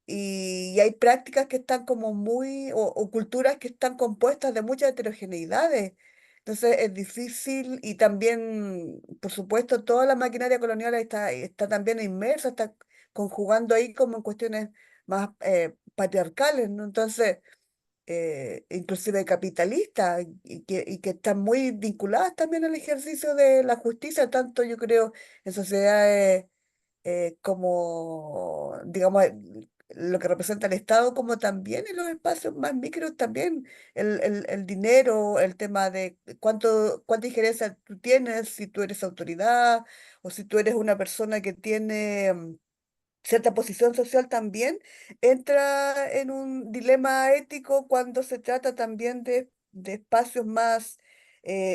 y hay prácticas que están como muy, o culturas que están compuestas de muchas heterogeneidades. Entonces es difícil y también, por supuesto, toda la maquinaria colonial está también inmersa, está conjugando ahí como en cuestiones más patriarcales, ¿no? Entonces, inclusive capitalistas, y que están muy vinculadas también al ejercicio de la justicia, tanto yo creo en sociedades como, digamos, lo que representa el Estado, como también en los espacios más micros, también el dinero, el tema de cuánta injerencia tú tienes, si tú eres autoridad o si tú eres una persona que tiene cierta posición social también, entra en un dilema ético cuando se trata también de espacios más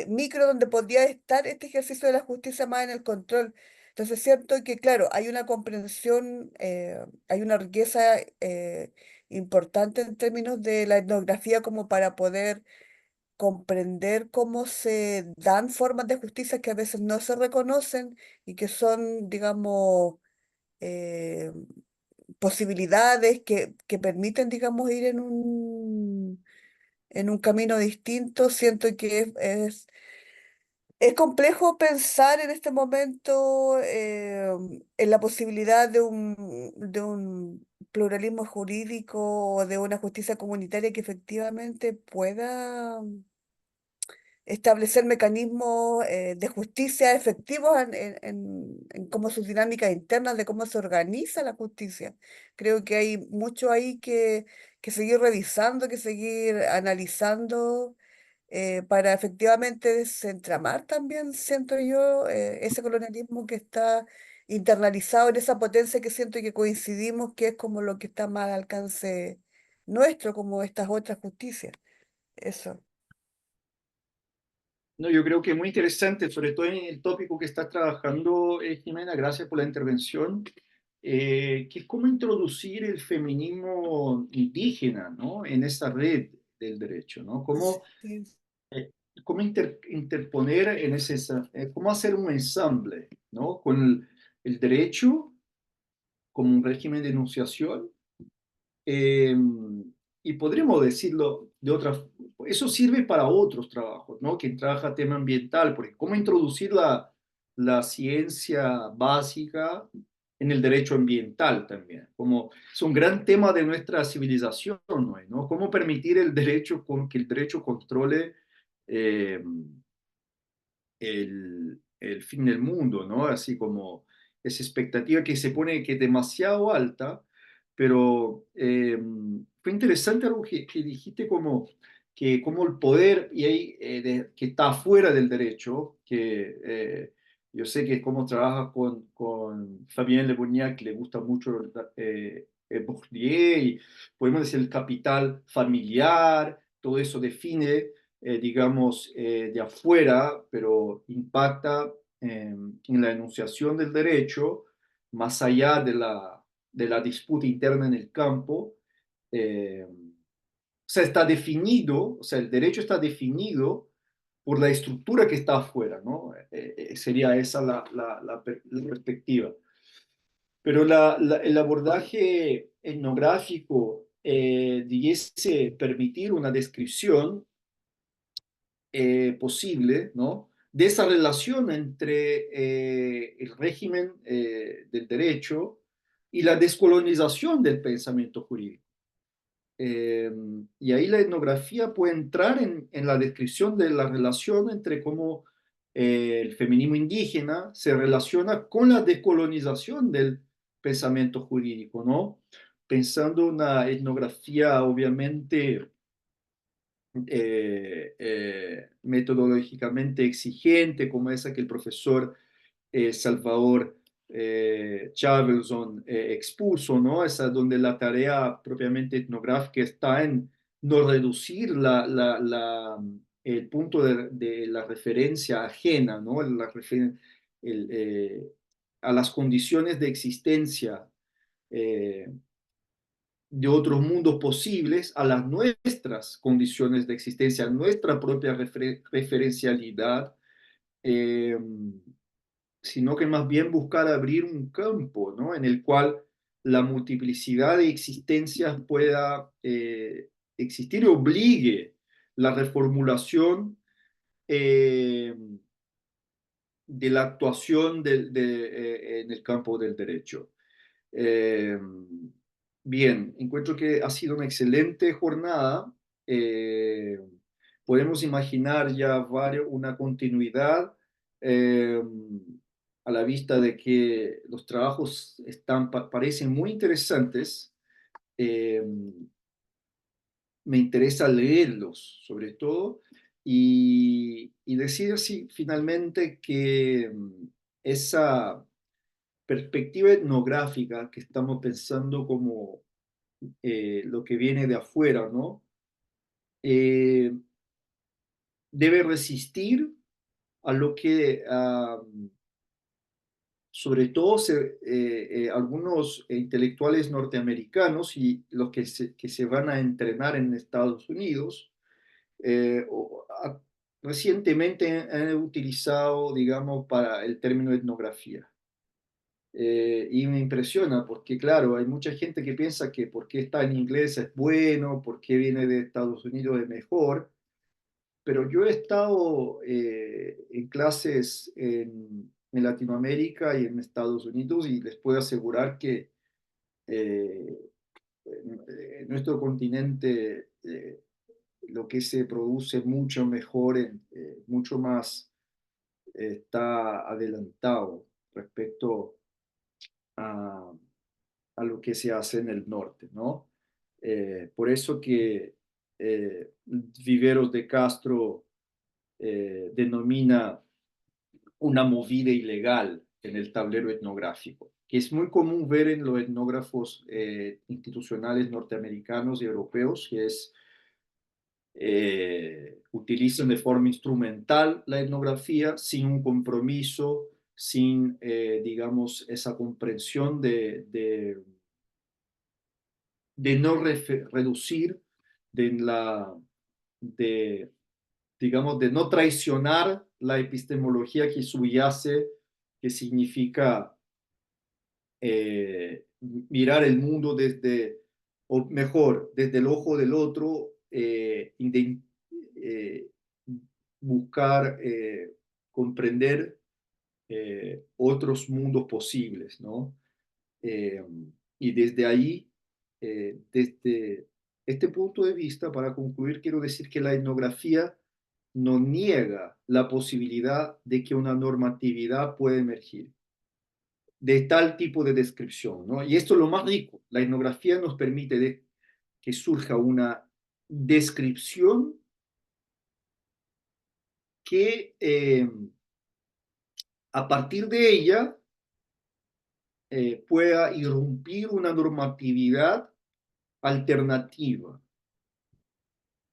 micro donde podría estar este ejercicio de la justicia más en el control. Entonces siento que, claro, hay una comprensión, hay una riqueza importante en términos de la etnografía como para poder comprender cómo se dan formas de justicia que a veces no se reconocen y que son, digamos, eh, posibilidades que permiten, digamos, ir en un camino distinto. Siento que es complejo pensar en este momento en la posibilidad de un pluralismo jurídico o de una justicia comunitaria que efectivamente pueda establecer mecanismos de justicia efectivos en cómo sus dinámicas internas, de cómo se organiza la justicia. Creo que hay mucho ahí que seguir revisando, que seguir analizando para efectivamente desentramar también, siento yo, ese colonialismo que está internalizado en esa potencia que siento que coincidimos, que es como lo que está más al alcance nuestro, como estas otras justicias. Eso. No, yo creo que es muy interesante, sobre todo en el tópico que estás trabajando, Jimena, gracias por la intervención, que es cómo introducir el feminismo indígena, ¿no? En esa red del derecho, ¿no? Sí. Eh, cómo interponer cómo hacer un ensamble, ¿no? Con el derecho como un régimen de enunciación, eh, y podríamos decirlo de otra forma, eso sirve para otros trabajos, ¿no? Quien trabaja tema ambiental, porque cómo introducir la ciencia básica en el derecho ambiental también, como es un gran tema de nuestra civilización, ¿no? Cómo permitir que el derecho controle eh, el fin del mundo, ¿no? Así como esa expectativa que se pone que es demasiado alta, pero fue interesante algo que dijiste como el poder y ahí, que está fuera del derecho, que yo sé que como trabaja con Fabien Le Boniac, que le gusta mucho Bourdieu, y podemos decir el capital familiar, todo eso define digamos, de afuera, pero impacta en la enunciación del derecho, más allá de la disputa interna en el campo. O sea, está definido, o sea, el derecho está definido por la estructura que está afuera, ¿no? Sería esa la perspectiva. Pero el abordaje etnográfico diese permitir una descripción posible, ¿no? De esa relación entre el régimen del derecho y la descolonización del pensamiento jurídico. Y ahí la etnografía puede entrar en la descripción de la relación entre cómo el feminismo indígena se relaciona con la descolonización del pensamiento jurídico, ¿no? Pensando una etnografía obviamente metodológicamente exigente, como esa que el profesor Salvador Charleson expuso, ¿no? Esa donde la tarea propiamente etnográfica está en no reducir el punto de la referencia ajena, ¿no? El, a las condiciones de existencia eh, de otros mundos posibles a las nuestras condiciones de existencia, a nuestra propia referencialidad, eh, sino que más bien buscar abrir un campo, ¿no? En el cual la multiplicidad de existencias pueda existir y obligue la reformulación de la actuación en el campo del derecho. Eh, Bien, encuentro que ha sido una excelente jornada. Eh, Podemos imaginar ya una continuidad eh, a la vista de que los trabajos parecen muy interesantes. Eh, Me interesa leerlos, sobre todo, y decir así finalmente que esa perspectiva etnográfica que estamos pensando como lo que viene de afuera, ¿no? Eh, Debe resistir a lo que, sobre todo, algunos intelectuales norteamericanos y los que se van a entrenar en Estados Unidos, eh, recientemente han utilizado, digamos, para el término etnografía. Y me impresiona porque, claro, hay mucha gente que piensa que porque está en inglés es bueno, porque viene de Estados Unidos es mejor, pero yo he estado en clases en Latinoamérica y en Estados Unidos y les puedo asegurar que eh, en nuestro continente lo que se produce mucho mejor, mucho más está adelantado respecto a, a lo que se hace en el norte, ¿no? Por eso que Viveros de Castro denomina una movida ilegal en el tablero etnográfico, que es muy común ver en los etnógrafos institucionales norteamericanos y europeos, que es utilizan de forma instrumental la etnografía sin un compromiso, sin, digamos, esa comprensión de no reducir, de, digamos, de no traicionar la epistemología que subyace, que significa mirar el mundo desde, o mejor, desde el ojo del otro, eh, buscar comprender otros mundos posibles, ¿no? Eh, y desde ahí, desde este punto de vista, para concluir, quiero decir que la etnografía no niega la posibilidad de que una normatividad pueda emergir de tal tipo de descripción, ¿no? Y esto es lo más rico. La etnografía nos permite que surja una descripción que a partir de ella pueda irrumpir una normatividad alternativa.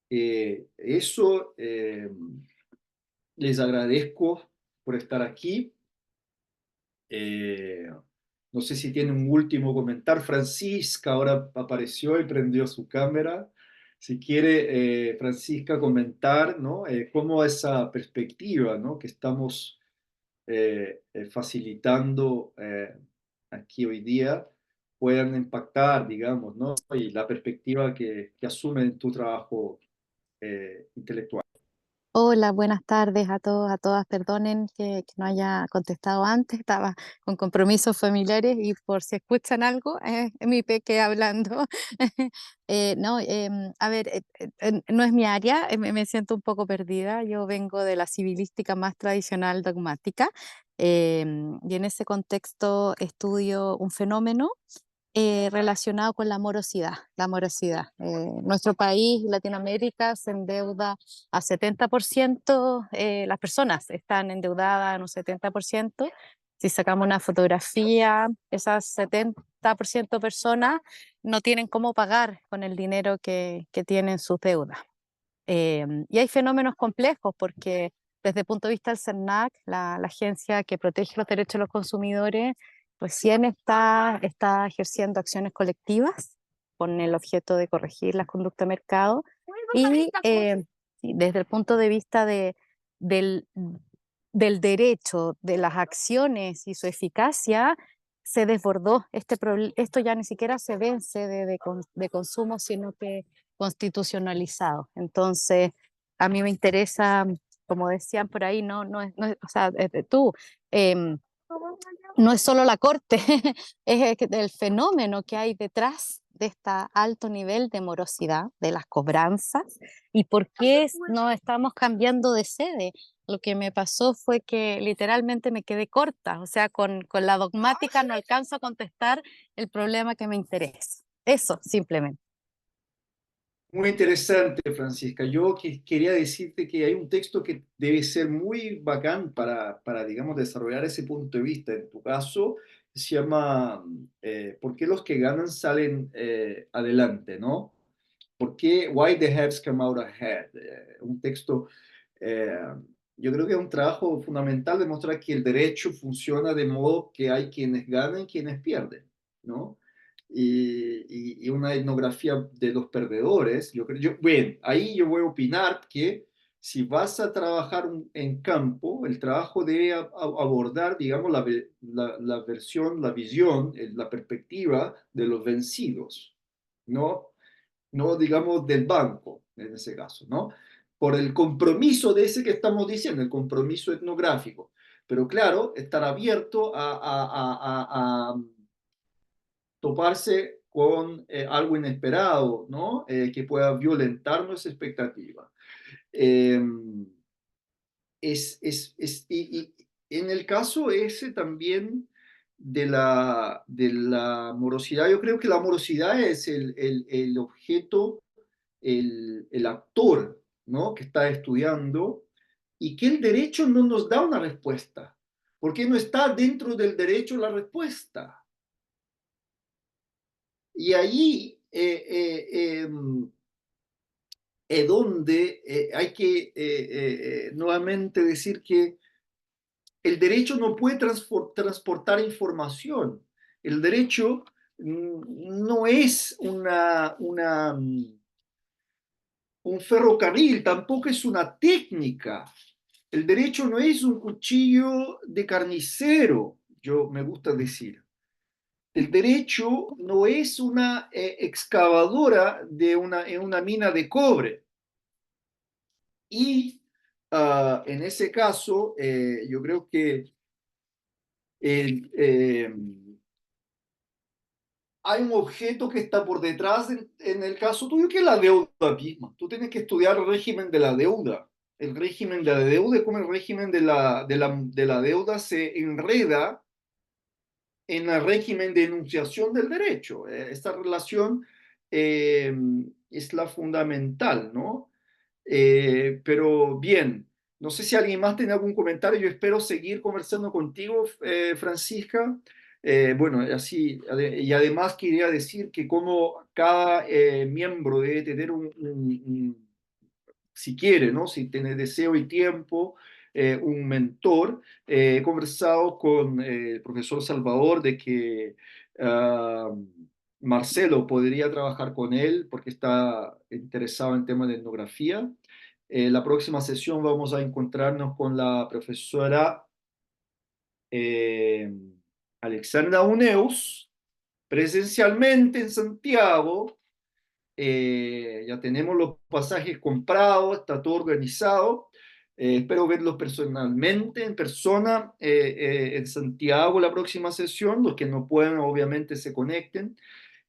Eso les agradezco por estar aquí. No sé si tiene un último comentario. Francisca ahora apareció y prendió su cámara. Si quiere, Francisca, comentar, ¿no? Cómo esa perspectiva, ¿no? Que estamos facilitando aquí hoy día puedan impactar, digamos, ¿no? Y la perspectiva que asume en tu trabajo intelectual. Hola, buenas tardes a todos, a todas. Perdonen que no haya contestado antes, estaba con compromisos familiares y por si escuchan algo, es mi peque hablando. No, a ver, no es mi área, me siento un poco perdida. Yo vengo de la civilística más tradicional dogmática, y en ese contexto estudio un fenómeno relacionado con la morosidad. La morosidad. Nuestro país, Latinoamérica, se endeuda a 70%, las personas están endeudadas en un 70%. Si sacamos una fotografía, esas 70% personas no tienen cómo pagar con el dinero que tienen sus deudas. Y hay fenómenos complejos porque desde el punto de vista del CERNAC, la agencia que protege los derechos de los consumidores, recién está ejerciendo acciones colectivas con el objeto de corregir las conductas de mercado. Y desde el punto de vista del, del derecho, de las acciones y su eficacia, se desbordó. Esto ya ni siquiera se ve en sede de consumo, sino que constitucionalizado. Entonces, a mí me interesa, como decían por ahí, o sea, tú, no es solo la corte, es el fenómeno que hay detrás de este alto nivel de morosidad, de las cobranzas, y por qué no estamos cambiando de sede. Lo que me pasó fue que literalmente me quedé corta, o sea, con la dogmática no alcanzo a contestar el problema que me interesa. Eso, simplemente. Muy interesante, Francisca. Yo quería decirte que hay un texto que debe ser muy bacán digamos, desarrollar ese punto de vista. En tu caso, se llama ¿Por qué los que ganan salen adelante, no? ¿Por qué? Why the haves come out ahead? Un texto, eh, yo creo que es un trabajo fundamental demostrar que el derecho funciona de modo que hay quienes ganan y quienes pierden, ¿no? Y una etnografía de los perdedores. Bien, ahí yo voy a opinar que si vas a trabajar en campo, el trabajo debe abordar, digamos, la versión, la visión, la perspectiva de los vencidos, ¿no? No, digamos, del banco, en ese caso, ¿no? Por el compromiso de ese que estamos diciendo, el compromiso etnográfico. Pero claro, estar abierto a toparse con algo inesperado, ¿no? Que pueda violentar nuestra expectativa. Eh, y en el caso ese también de la morosidad, yo creo que la morosidad es el objeto, el actor, ¿no? Que está estudiando y que el derecho no nos da una respuesta. Porque no está dentro del derecho la respuesta. Y ahí es donde hay que nuevamente decir que el derecho no puede transportar información. El derecho no es un ferrocarril, tampoco es una técnica. El derecho no es un cuchillo de carnicero, yo me gusta decir. El derecho no es una excavadora en una mina de cobre. Y en ese caso, yo creo que hay un objeto que está por detrás en el caso tuyo, que es la deuda misma. Tú tienes que estudiar el régimen de la deuda. El régimen de la deuda y cómo el régimen de la deuda se enreda en el régimen de enunciación del derecho. Esta relación es la fundamental, ¿no? Pero bien, no sé si alguien más tiene algún comentario. Yo espero seguir conversando contigo, Francisca. Bueno, así, y además quería decir que como cada miembro debe tener si quiere, ¿no? Si tiene deseo y tiempo, un mentor. He conversado con el profesor Salvador de que Marcelo podría trabajar con él porque está interesado en temas de etnografía. La próxima sesión vamos a encontrarnos con la profesora eh, Alexandra Uneus, presencialmente en Santiago. Ya tenemos los pasajes comprados, está todo organizado. Espero verlos personalmente, en persona, en Santiago la próxima sesión. Los que no puedan, obviamente, se conecten.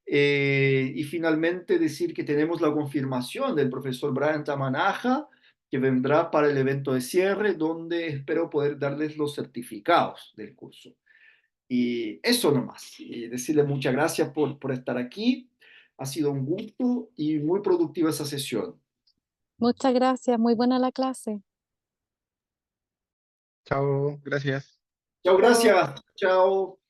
Y finalmente decir que tenemos la confirmación del profesor Brian Tamanaja, que vendrá para el evento de cierre, donde espero poder darles los certificados del curso. Y eso nomás. Y decirle muchas gracias por estar aquí. Ha sido un gusto y muy productiva esa sesión. Muchas gracias, muy buena la clase. Chao, gracias. Chao, Chao. gracias. Chao.